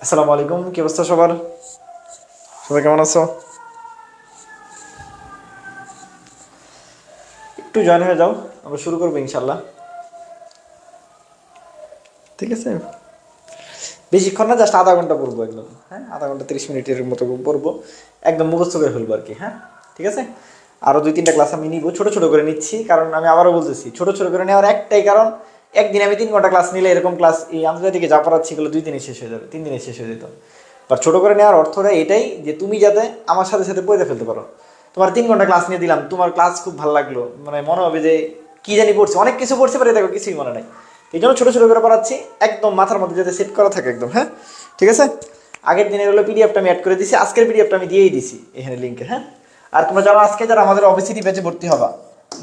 আসসালামু আলাইকুম, কি অবস্থা সবার? সবাই কেমন আছো? একটু জয়েন হয়ে যাও, আমরা শুরু করবো ইনশাল্লাহ। ঠিক আছে, বেশিক্ষণ না, জাস্ট আধা ঘন্টা পড়বো একদম। হ্যাঁ, আধা ঘন্টা 30 মিনিটের মতো পড়বো, একদম মুখস্থ করে ফেলবো আর কি। হ্যাঁ, ঠিক আছে। আরও 2-3টা ক্লাস আমি নিব, ছোটো ছোটো করে নিচ্ছি, কারণ আমি আবারও বলতেছি ছোটো ছোটো করে নেওয়ার একটাই কারণ, একদিন আমি 3 ঘন্টা ক্লাস নিলে এরকম ক্লাস এই আন্তর্জাতিকে যা পড়াচ্ছি এগুলো 2 দিনে শেষ হয়ে যাবে, 3 দিনে শেষ হয়ে যেত। বাট ছোটো করে নেওয়ার অর্থটা এটাই যে তুমি যাতে আমার সাথে সাথে পড়ে ফেলতে পারো। তোমার 3 ঘন্টা ক্লাস নিয়ে দিলাম, তোমার ক্লাস খুব ভালো লাগলো, মানে মনে হবে যে কি জানি পড়ছে, অনেক কিছু পড়ছে পারে, দেখো কিছুই মনে নাই। এই জন্য ছোটো ছোটো করে পড়াচ্ছি, একদম মাথার মধ্যে যাতে সেট করা থাকে একদম। হ্যাঁ, ঠিক আছে। আগের দিনের হলো পিডিএফটা আমি অ্যাড করে দিছি, আজকের পিডিএফটা আমি দিয়েই দিছি এখানে লিঙ্কে। হ্যাঁ, আর তোমরা যারা আজকে যারা আমাদের অবেসিটি ব্যাচে ভর্তি হবা,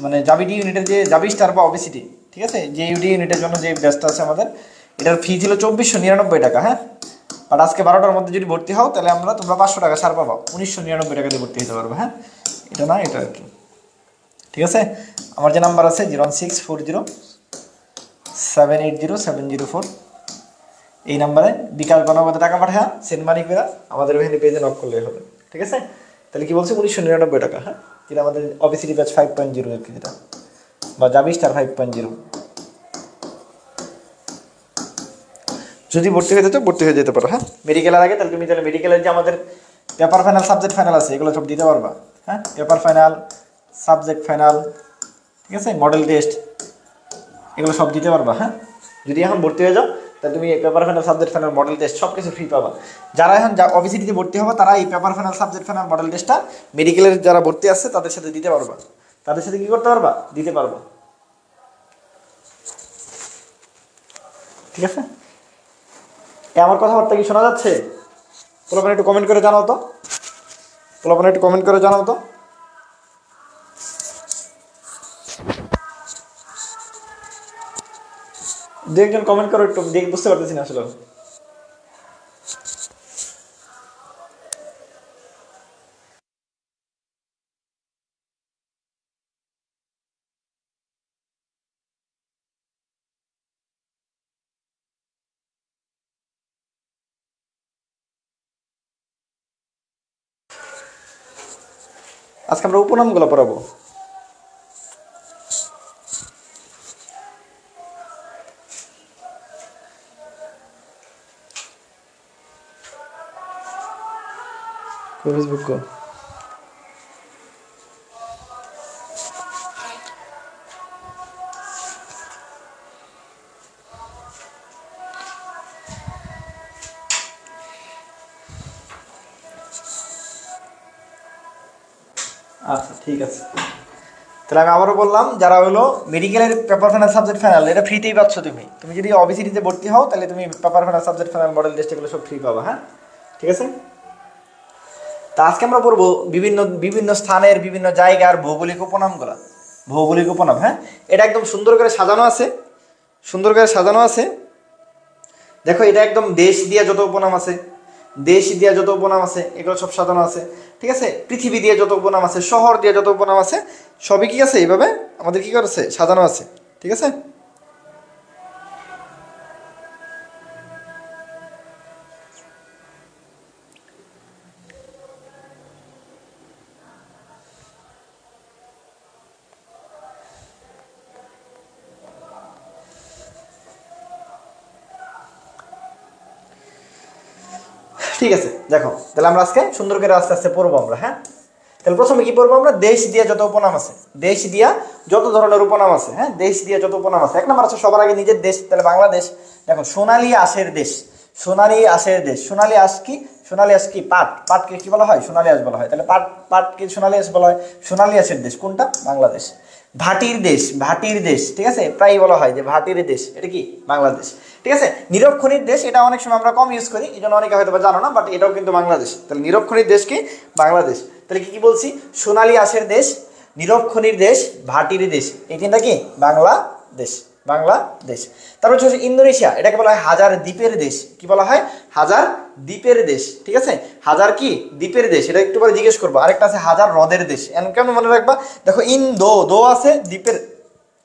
মানে জাবিডি ইউনিটের যে জাবি স্টার বা অবেসিটি, ঠিক আছে, যে ইউডি ইউনিটের জন্য যে ব্যাচটা আছে আমাদের, এটার ফি ছিল 2499 টাকা। হ্যাঁ, বাট আজকে 12টার মধ্যে যদি ভর্তি হও তাহলে তোমরা 500 টাকা ছাড় পাবা, 1999 টাকা দিয়ে ভর্তি হতে পারবে। হ্যাঁ, এটা না, এটা আর কি। ঠিক আছে, আমার যে নাম্বার আছে 01640780704, এই নাম্বারে বিকাল 12 টাকা পাঠায় সেন্ড মানি করে আমাদের ওখানে পেজে নক করলেই হবে। ঠিক আছে, তাহলে কি বলছি, 1999 টাকা। হ্যাঁ, যেটা আমাদের অবিসিটি ব্যাচ 5.0 আর কি, যেটা বা জাবি স্টার 5.0। যদি ভর্তি হয়ে যেত ভর্তি হয়ে যেতে পারো। হ্যাঁ, মেডিকেলের আগে তাহলে তুমি তাহলে মেডিকেলের যে আমাদের পেপার ফাইনাল সাবজেক্ট ফাইনাল আছে এগুলো সব দিতে পারবা। হ্যাঁ, পেপার ফাইনাল, সাবজেক্ট ফাইনাল, ঠিক আছে, মডেল টেস্ট, এগুলো সব দিতে পারবা। হ্যাঁ, যদি এখন ভর্তি হয়ে যাও তাহলে তুমি paper final, subject final, model test সব কিছু ফ্রি পাবা। যারা এখন অবিসিটিতে ভর্তি হবে তারা এই paper final, subject final, model টেস্টটা মেডিকেলের যারা ভর্তি আছে তাদের সাথে দিতে পারবা, তাদের সাথে কি করতে পারবা, দিতে পারবা। ঠিক আছে, আমার কথাবার্তা কি শোনা যাচ্ছে? পোলাপান একটু কমেন্ট করে জানাও তো, পোলাপান একটু কমেন্ট করে জানাও তো। দু একজন কমেন্ট করো একটু, দেখ বুঝতে পারতেছি না আসলে। আজকে আমরা উপনামগুলো পড়াবো। ফেসবুক আচ্ছা, ঠিক আছে। তাহলে আমি আবারও বললাম, যারা হলো মেডিকেলের পেপার ফাইনাল, সাবজেক্ট ফাইনাল এটা ফ্রিতেই পাচ্ছ তুমি। তুমি যদি অবিসিটিতে ভর্তি হও তাহলে তুমি paper final, subject final, model test এগুলো সব ফ্রি পাবা। হ্যাঁ, ঠিক আছে। তা আজকে আমরা পড়বো বিভিন্ন বিভিন্ন স্থানের বিভিন্ন জায়গার ভৌগোলিক উপনামগুলা, ভৌগোলিক উপনাম। হ্যাঁ, এটা একদম সুন্দর করে সাজানো আছে, সুন্দর করে সাজানো আছে। দেখো, এটা একদম দেশ দিয়ে যত উপনাম আছে, দেশ দিয়ে যত উপনাম আছে এগুলো সব সাজানো আছে। ঠিক আছে, পৃথিবী দিয়ে যত উপনাম আছে, শহর দিয়ে যত উপনাম আছে সবই কি আছে, এইভাবে আমাদের কি করেছে, সাজানো আছে। ঠিক আছে, ঠিক আছে। দেখো, তাহলে আমরা আজকে সুন্দর করে আস্তে আস্তে পড়বো আমরা। হ্যাঁ, তাহলে প্রথমে কি পড়বো আমরা, দেশ দিয়ে যত উপনাম আছে, দেশ দিয়া যত ধরনের উপনাম আছে। হ্যাঁ, দেশ দিয়ে যত উপনাম আছে, 1 নম্বর আছে সবার আগে নিজের দেশ, তাহলে বাংলাদেশ। দেখো, সোনালী আঁশের দেশ, সোনালী আঁশের দেশ, সোনালী আঁশ কি, সোনালী আঁশ কি, পাট, পাটকে কি বলা হয়, সোনালী আঁশ বলা হয়। তাহলে পাটকে সোনালী আঁশ বলা হয়। সোনালী আঁশের দেশ কোনটা, বাংলাদেশ। ভাটির দেশ, ভাটির দেশ, ঠিক আছে, প্রায় বলা হয় যে ভাটির দেশ, এটা কি, বাংলাদেশ। ঠিক আছে, নিরক্ষণীর দেশ, এটা অনেক সময় আমরা কম ইউজ করি, এই জন্য অনেকে হয়তো বা জানো না, বাট এটাও কিন্তু বাংলাদেশ। তাহলে নিরক্ষণীর দেশ কি, বাংলাদেশ। তাহলে কি কি বলছি, সোনালী আঁশের দেশ, নিরক্ষণীর দেশ, ভাটির দেশ, এই তিনটা কি, বাংলাদেশ, বাংলাদেশ। তারপর হচ্ছে ইন্দোনেশিয়া, এটাকে বলা হয় হাজার দ্বীপের দেশ। কি বলা হয়, হাজার দ্বীপের দেশ। ঠিক আছে, হাজার কি, দ্বীপের দেশ, এটা একটু পরে জিজ্ঞেস করবো। আরেকটা আছে হাজার হ্রদের দেশ, কেমন মনে রাখবা, দেখো ইন্দো, দো আছে, দ্বীপের,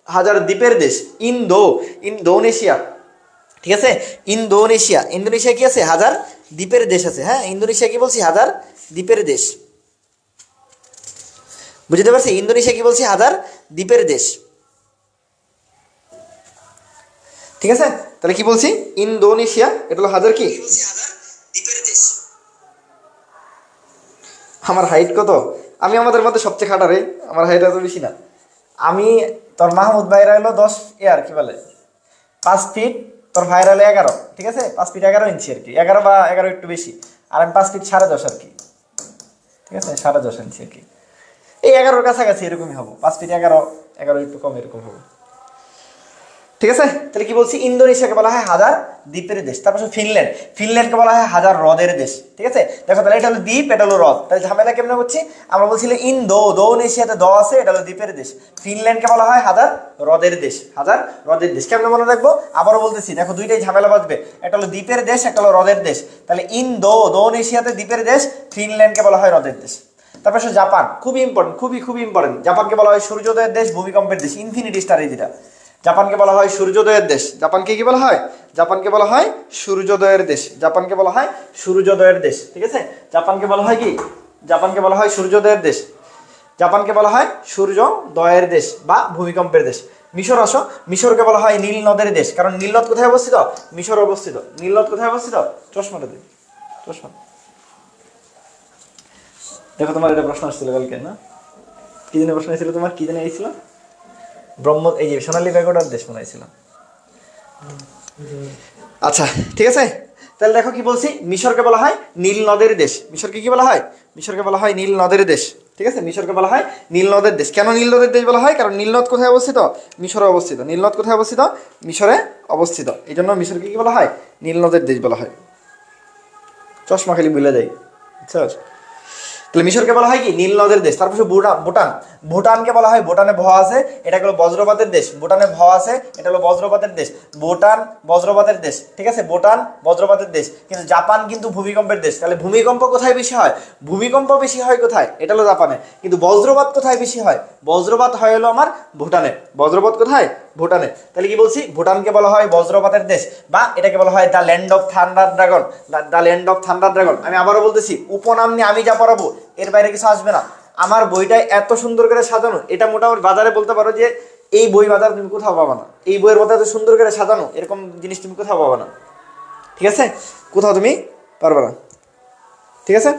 হাজার দ্বীপের দেশ, ইন্দোনেশিয়া। ঠিক আছে, ইন্দোনেশিয়া, ইন্দোনেশিয়া কি আছে, হাজার দ্বীপের দেশ আছে। হ্যাঁ, ইন্দোনেশিয়া কি বলছি? হাজার দ্বীপের দেশ। বুঝতে পারছি? ইন্দোনেশিয়া কি বলছি? হাজার দ্বীপের দেশ। ঠিক আছে, তাহলে কি বলছি? ইন্দোনেশিয়া, এটা হলো হাজার কি? দ্বীপের দেশ। আমার হাইট কত? আমি আমাদের মধ্যে সবচেয়ে খাটা রে, আমার হাইট এত বেশি না। আমি, তোর মাহমুদ ভাইরা হলো 10 ইয়ার কি বলে 5 ফিট, তোর ভাইরা হলো 11, ঠিক আছে, 5 ফিট 11 ইঞ্চি আর কি, 11 বা 11 একটু বেশি, আর আমি 5 ফিট 10.5 আর কি, ঠিক আছে, 10.5 ইঞ্চি আর কি, এই 11-র কাছাকাছি এরকমই হবো, 5 ফিট 11 একটু কম এরকম হবো। ঠিক আছে, তাহলে কি বলছি? ইন্দোনেশিয়াকে বলা হয় হাজার দ্বীপের দেশ। তারপর ফিনল্যান্ড, ফিনল্যান্ডকে বলা হয় হাজার হ্রদের দেশ। ঠিক আছে, দেখো তাহলে এটা হলো দ্বীপ, এটা হলো হ্রদ, তাহলে ঝামেলা কেমন করছি? আমরা বলছিলাম দোনেশিয়াতে দ আছে, এটা হলো দ্বীপের দেশ। ফিনল্যান্ডকে বলা হয় হাজার হ্রদের দেশ, হাজার হ্রদের দেশ। কেমন মনে রাখবো? আবারও বলতেছি, দেখো দুইটাই ঝামেলা বাঁধবে, একটা হলো দ্বীপের দেশ, একটা হলো হ্রদের দেশ। তাহলে দোনেশিয়াতে দ্বীপের দেশ, ফিনল্যান্ডকে বলা হয় হ্রদের দেশ। তারপর জাপান, খুবই ইম্পর্টেন্ট, খুবই ইম্পর্টেন্ট। জাপানকে বলা হয় সূর্যোদয়ের দেশ, ভূমিকম্পের দেশ, ইনফিনিটি স্টার এই যেটা। জাপানকে বলা হয় সূর্যোদয়ের দেশ। জাপানকে কি বলা হয়? জাপানকে বলা হয় সূর্যোদয়ের দেশ। জাপানকে বলা হয় সূর্যোদয়ের দেশ। ঠিক আছে, জাপানকে বলা হয় কি? জাপানকে বলা হয় সূর্যোদয়ের দেশ। জাপানকে বলা হয় সূর্যোদয়ের দেশ বা ভূমিকম্পের দেশ। মিশর আসো, মিশরকে বলা হয় নীল নদের দেশ, কারণ নীল নদ কোথায় অবস্থিত? মিশর অবস্থিত। নীল নদ কোথায় অবস্থিত? চশমাটা দিন, চশমা। দেখো তোমার এটা প্রশ্ন আসছিল কালকে না? কি দিনে প্রশ্ন আসছিল তোমার? কি দিনে এসেছিল? এই যে সোনালী প্যাগোডার দেশ মনে হয়েছিল। আচ্ছা, ঠিক আছে, তাহলে দেখো কি বলছি? মিশরকে বলা হয় নীল নদের দেশ। মিশরকে কি বলা হয়? মিশরকে বলা হয় নীল নদের দেশ। ঠিক আছে, মিশরকে বলা হয় নীল নদের দেশ। কেন নীল নদের দেশ বলা হয়? কারণ নীল নদ কোথায় অবস্থিত? মিশরে অবস্থিত। নীল নদ কোথায় অবস্থিত? মিশরে অবস্থিত। এই জন্য মিশরকে কি বলা হয়? নীল নদের দেশ বলা হয়। চশমা খালি ভুলে যাই, বুঝছো? তাহলে মিশরকে বলা হয় কি? নীল নদের দেশ। তারপর ভুটান, ভুটানকে বলা হয়, ভুটানে ভ আছে, এটা হলো বজ্রপাতের দেশ। ভুটানে ভ আছে, এটা হলো বজ্রপাতের দেশ। ভুটান বজ্রপাতের দেশ। ঠিক আছে, ভুটান বজ্রপাতের দেশ। কিন্তু জাপান কিন্তু ভূমিকম্পের দেশ। তাহলে ভূমিকম্প কোথায় বেশি হয়? ভূমিকম্প বেশি হয় কোথায়? এটা হলো জাপানে। কিন্তু বজ্রপাত কোথায় বেশি হয়? বজ্রপাত হয় হলো আমার ভুটানে। বজ্রপাত কোথায়? ভুটানে। তাহলে কি বলছি? ভুটানকে বলা হয় বজ্রপাতের দেশ, বা এটাকে বলা হয় the land of thunder dragon. The land of thunder dragon. আমি আবারও বলতেছি, উপনাম নিয়ে আমি যা পড়াবো এর বাইরে কিছু আসবে না। আমার বইটা এত সুন্দর করে সাজানো, এটা মোটামুটি বাজারে বলতে পারো যে এই বই বাজার তুমি কোথাও পাবা না। এই বইয়ের মধ্যে এত সুন্দর করে সাজানো এরকম জিনিস তুমি কোথাও পাবা না। ঠিক আছে, কোথাও তুমি পারবে না। ঠিক আছে,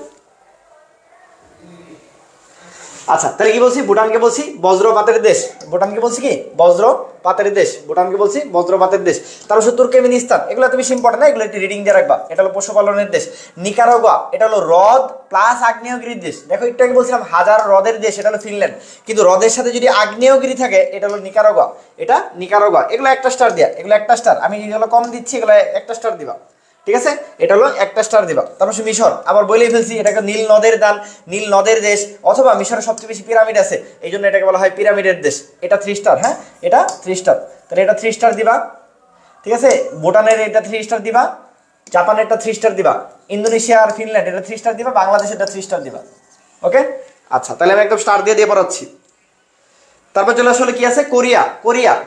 আচ্ছা, তাহলে কি বলছি? ভুটানকে বলছি বজ্রপাতের দেশ। ভুটানকে বলছি কি? বজ্রপাতের দেশ। ভুটানকে বলছি বজ্রপাতের দেশ। তারপর তুর্কমেনিস্তান, এগুলো তুমি ইম্পর্টেন্ট না, এগুলো একটু রিডিং দিয়ে রাখবা। এটা হলো পশুপালনের দেশ। নিকারাগুয়া, এটা হলো হ্রদ প্লাস আগ্নেয়গিরির দেশ। দেখো একটু আগে বলছিলাম হাজার হ্রদের দেশ, এটা হলো ফিনল্যান্ড। কিন্তু হ্রদের সাথে যদি আগ্নেয়গিরি থাকে, এটা হলো নিকারাগুয়া। এটা নিকারাগুয়া। এগুলো একটা স্টার দেয়া, এগুলো একটা স্টার। আমি যেগুলো কম দিচ্ছি এগুলো একটা স্টার দিবা। ঠিক আছে, এটা হলো একটা স্টার দিবা। তারপর মিশর, আবার বলেই ফেলছি, এটাকে নীল নদের দান, নীল নদের দেশ, অথবা মিশরের সবচেয়ে বেশি পিরামিড আছে, এই জন্য এটাকে বলা হয় পিরামিডের দেশ। এটা 3 স্টার। হ্যাঁ, এটা 3 স্টার। তাহলে এটা 3 স্টার দিবা। ঠিক আছে, ভুটানের এটা 3 স্টার দিবা, জাপানের এটা 3 স্টার দিবা, ইন্দোনেশিয়া আর ফিনল্যান্ড এটা 3 স্টার দিবা, বাংলাদেশ এটা 3 স্টার দিবা। ওকে, আচ্ছা, তাহলে আমি একদম স্টার দিয়ে পড়াচ্ছি। তারপর চলে আসলে কি আছে? কোরিয়া।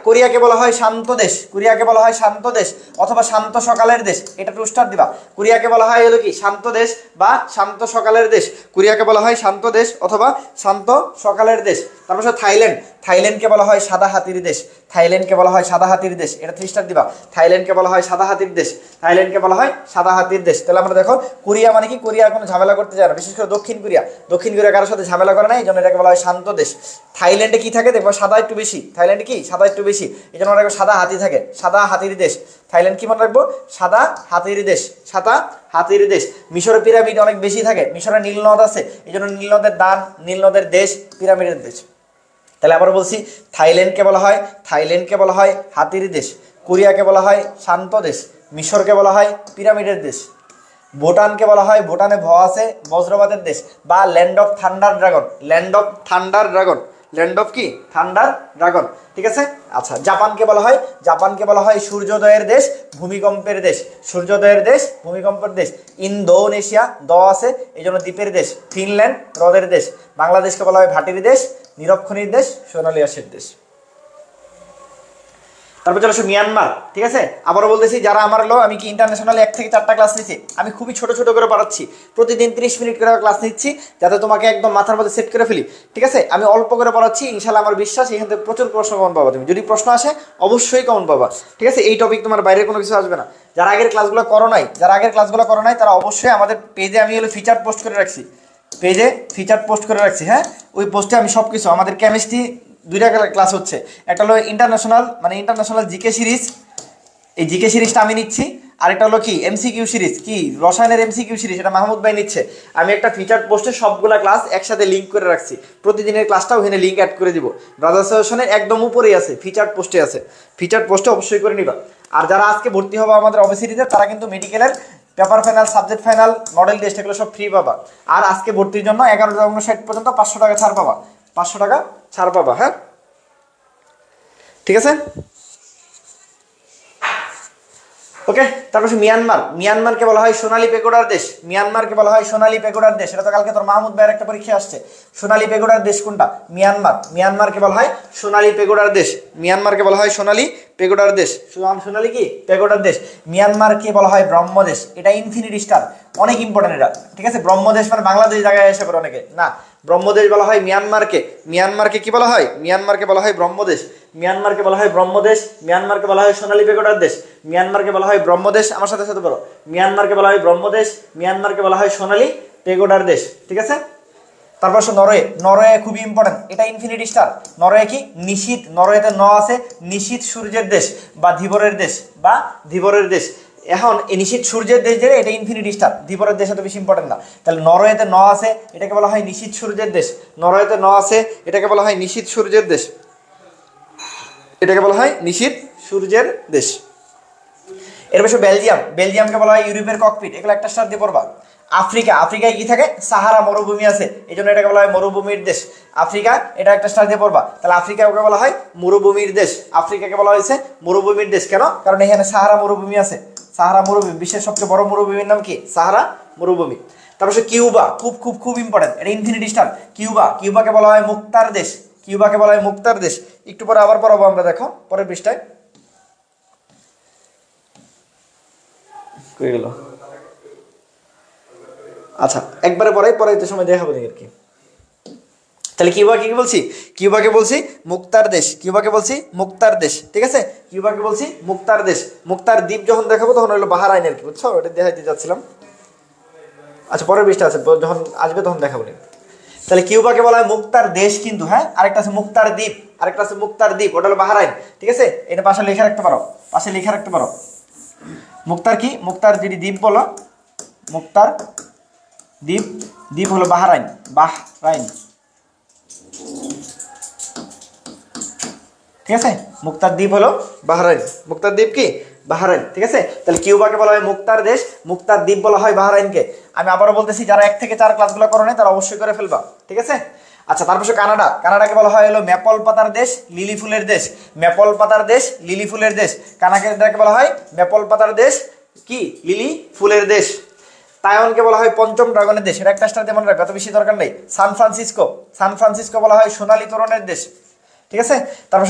কোরিয়াকে বলা হয় শান্ত দেশ। কোরিয়াকে বলা হয় শান্ত দেশ অথবা শান্ত সকালের দেশ, এটা 2 স্টার দিবা। কোরিয়াকে বলা হয় হলো কি? শান্ত দেশ বা শান্ত সকালের দেশ। কোরিয়াকে বলা হয় শান্ত দেশ অথবা শান্ত সকালের দেশ। তারপর থাইল্যান্ড, থাইল্যান্ডকে বলা হয় সাদা হাতির দেশ। থাইল্যান্ডকে বলা হয় সাদা হাতির দেশ, এটা 3 স্টার দিবা। থাইল্যান্ডকে বলা হয় সাদা হাতির দেশ। থাইল্যান্ডকে বলা হয় সাদা হাতির দেশ। তাহলে আমরা দেখো কোরিয়া মানে কি? কোরিয়া কোনো ঝামেলা করতে যায় না, বিশেষ করে দক্ষিণ কোরিয়া। দক্ষিণ কোরিয়া কারোর সাথে ঝামেলা করে না, এই জন্য এটাকে বলা হয় শান্ত দেশ। থাইল্যান্ডে কি থাকে দেখবো? সাদা একটু বেশি। থাইল্যান্ডে কি? সাদা একটু বেশি, এই জন্য রাখবো সাদা হাতি থাকে। সাদা হাতির দেশ। থাইল্যান্ড কি মনে রাখবো? সাদা হাতির দেশ। সাদা হাতির দেশ। মিশরে পিরামিড অনেক বেশি থাকে, মিশরে নীল নদ আছে, এই জন্য নীল নদের দান, নীল নদের দেশ, পিরামিডের দেশ। তাহলে আবার বলছি, থাইল্যান্ডকে বলা হয় হাতির দেশ। কোরিয়াকে বলা হয় শান্ত দেশ। মিশরকে বলা হয় পিরামিডের দেশ। ভুটানকে বলা হয়, ভুটানে ভ আছে, বজ্রপাতের দেশ বা land of thunder dragon. Land of thunder dragon. Land of কি? Thunder dragon. ঠিক আছে, আচ্ছা, জাপানকে বলা হয় সূর্যোদয়ের দেশ, ভূমিকম্পের দেশ। সূর্যোদয়ের দেশ, ভূমিকম্পের দেশ। ইন্দোনেশিয়া দ আছে, এই জন্য দ্বীপের দেশ। ফিনল্যান্ড হ্রদের দেশ। বাংলাদেশকে বলা হয় ভাটির দেশ, নিরক্ষণীর দেশ, সোনালী আঁশের দেশ। তারপর চলে আসো মিয়ানমার, ঠিক আছে। আবারও বলতেছি, যারা আমার আমি কি ইন্টারন্যাশনাল 1 থেকে 4টা ক্লাস নিচ্ছি, আমি খুবই ছোট ছোট করে পড়াচ্ছি, প্রতিদিন 30 মিনিট করে ক্লাস নিচ্ছি, যাতে তোমাকে একদম মাথার মধ্যে সেট করে ফেলি, ঠিক আছে। আমি অল্প করে পড়াচ্ছি, ইনশাল্লাহ আমার বিশ্বাস এখান থেকে প্রচুর প্রশ্ন কমন পাবা তুমি, যদি প্রশ্ন আসে অবশ্যই কমন পাবা, ঠিক আছে। এই টপিক তোমার বাইরে কোনো কিছু আসবে না। যারা আগের ক্লাসগুলো করো নাই তারা অবশ্যই আমাদের পেজে আমি ফিচার পোস্ট করে রাখছি, পেজে ফিচার পোস্ট করে রাখছি, হ্যাঁ। ওই পোস্টে আমি সব কিছু, আমাদের কেমিস্ট্রি 2টা ক্লাস হচ্ছে, একটা হলো ইন্টারন্যাশনাল জিকে সিরিজ, এই জিকে সিরিজটা আমি নিচ্ছি, আরেকটা হলো কি এমসিকিউ সিরিজ, কি রসায়নের এমসিকিউ সিরিজ, এটা মাহমুদ ভাই নিচ্ছে। আমি একটা ফিচার পোস্টে সবগুলা ক্লাস একসাথে লিঙ্ক করে রাখছি, প্রতিদিনের ক্লাসটা ওখানে লিঙ্ক অ্যাড করে দিব, ব্রাদার সাজেশনের একদম উপরেই আছে, ফিচার পোস্টে আছে, ফিচার পোস্টে অবশ্যই করে নিবা। আর যারা আজকে ভর্তি হবে আমাদের অবসিটিতে, তারা কিন্তু মেডিকেলের paper final, subject final, model test এগুলো সব ফ্রি পাবা। আর আজকে ভর্তির জন্য 11:59 পর্যন্ত 500 টাকা ছাড় পাবা, 500 টাকা ছাড় পাবা, হ্যাঁ, ঠিক আছে। ওকে, তারপর মিয়ানমারকে বলা হয় সোনালী পেগোডার দেশ, মিয়ানমারকে বলা হয় সোনালী পেগোডার দেশ। এটা তো কালকে তোর মাহমুদ ভাইয়ের একটা পরীক্ষা আসছে, সোনালী পেগোডার দেশ কোনটা? মিয়ানমারকে বলা হয় সোনালী পেগোডার দেশ, মিয়ানমারকে বলা হয় সোনালী পেগোডার দেশ, সোনালী কি পেগোডার দেশ। মিয়ানমারকে বলা হয় ব্রহ্মদেশ, এটা ইনফিনিটি স্টার, অনেক ইম্পর্টেন্ট এটা, ঠিক আছে। ব্রহ্মদেশ মানে বাংলাদেশ জায়গায় এসে পড়ে অনেকে, না, ব্রহ্মদেশ বলা হয় মিয়ানমারকে কি বলা হয়? মিয়ানমারকে বলা হয় ব্রহ্মদেশ, মিয়ানমারকে বলা হয় ব্রহ্মদেশ, মিয়ানমারকে বলা হয় সোনালী পেগোডার দেশ, মিয়ানমারকে বলা হয় ব্রহ্মদেশ, আমার সাথে সাথে বলো, মিয়ানমারকে বলা হয় ব্রহ্মদেশ, মিয়ানমারকে বলা হয় সোনালী পেগোডার দেশ, ঠিক আছে। তারপর নরওয়ে খুবই ইম্পর্টেন্ট, এটা ইনফিনিটি স্টার। নরওয়ে কি নিশীথ, নরওয়েতে আছে নিশীথ সূর্যের দেশ বা ধীবরের দেশ। এখন এই নিশীথ সূর্যের দেশ যেটা, এটা ইনফিনিটি স্টার, ধীবরের দেশ এত বেশি ইম্পর্টেন্ট না। তাহলে নরওয়েতে আছে, এটাকে বলা হয় নিশীথ সূর্যের দেশ, নরওয়েতে আছে, এটাকে বলা হয় নিশীথ সূর্যের দেশ, এটাকে বলা হয় নিশীথ সূর্যের দেশ। এর পাশে বেলজিয়ামকে বলা হয় ইউরোপের ককপিট, এগুলো একটা স্টার দিয়ে পড়বা। আফ্রিকায় কি থাকে? সাহারা মরুভূমি আছে, এই জন্য এটাকে বলা হয় মরুভূমির দেশ, আফ্রিকা, এটা একটা স্টার দিয়ে পড়বা। তাহলে আফ্রিকাকে বলা হয় মরুভূমির দেশ, আফ্রিকাকে বলা হয়েছে মরুভূমির দেশ, কেন? কারণ এখানে সাহারা মরুভূমি আছে, সাহারা মরুভূমি, বিশ্বের সবচেয়ে বড় মরুভূমির নাম কি? সাহারা মরুভূমি। তারপর কিউবা, খুব ইম্পর্টেন্ট, এটা ইনফিনিটি স্টার। কিউবাকে বলা হয় মুক্তার দেশ, কিউবাকে বলা হয় মুক্তার দেশ। একটু পরে আবার পড়াবো আমরা, দেখো পরের পৃষ্ঠায় কই গেল। আচ্ছা, একবারে পড়াইতে সময় দেখাবো আর কি। তাহলে কিউবাকে বলছি মুক্তার দেশ, মুক্তার দেশ, ঠিক আছে। কিউবাকে বলছি মুক্তার দেশ, মুক্তার দ্বীপ যখন দেখাবো তখন হলো বাহারাইন আর কি, বুঝছো? ওটা দেখাইতে যাচ্ছিলাম। আচ্ছা, পরের পৃষ্ঠা আছে, যখন আসবে তখন দেখাবো। তাহলে কিউবাকে বলা হয় মুক্তার দেশ কিন্তু, হ্যাঁ। আরেকটা আছে মুক্তার দ্বীপ, ওটা হলো বাহারাইন, ঠিক আছে। এটা পাশে লেখা রাখতে পারো, মুক্তার কি? মুক্তার যদি দ্বীপ বলো, মুক্তার দ্বীপ হলো বাহরাইন, ঠিক আছে। মুক্তার দ্বীপ হলো বাহরাইন, মুক্তার দ্বীপ কি? বাহরাইন, ঠিক আছে। তাহলে কিউবাকে বলা হয় মুক্তার দেশ, মুক্তার দ্বীপ বলা হয় বাহরাইনকে। আমি আবারও বলতেছি, যারা 1 থেকে 4 ক্লাসগুলো করো নাই তারা অবশ্যই করে ফেলবা, ঠিক আছে। আচ্ছা, তারপর কানাডাকে বলা হয় হলো মেপল পাতার দেশ, লিলি ফুলের দেশ, কানাডাকে বলা হয় মেপল পাতার দেশ, কি? লিলি ফুলের দেশ। তাইওয়ানকে বলা হয় পঞ্চম ড্রাগনের দেশ, এটা একটা স্টার দিয়ে মনে রাখবে, এত বেশি দরকার নেই। সান ফ্রান্সিসকো বলা হয় সোনালী তোরণের দেশ, ঠিক আছে। তারপর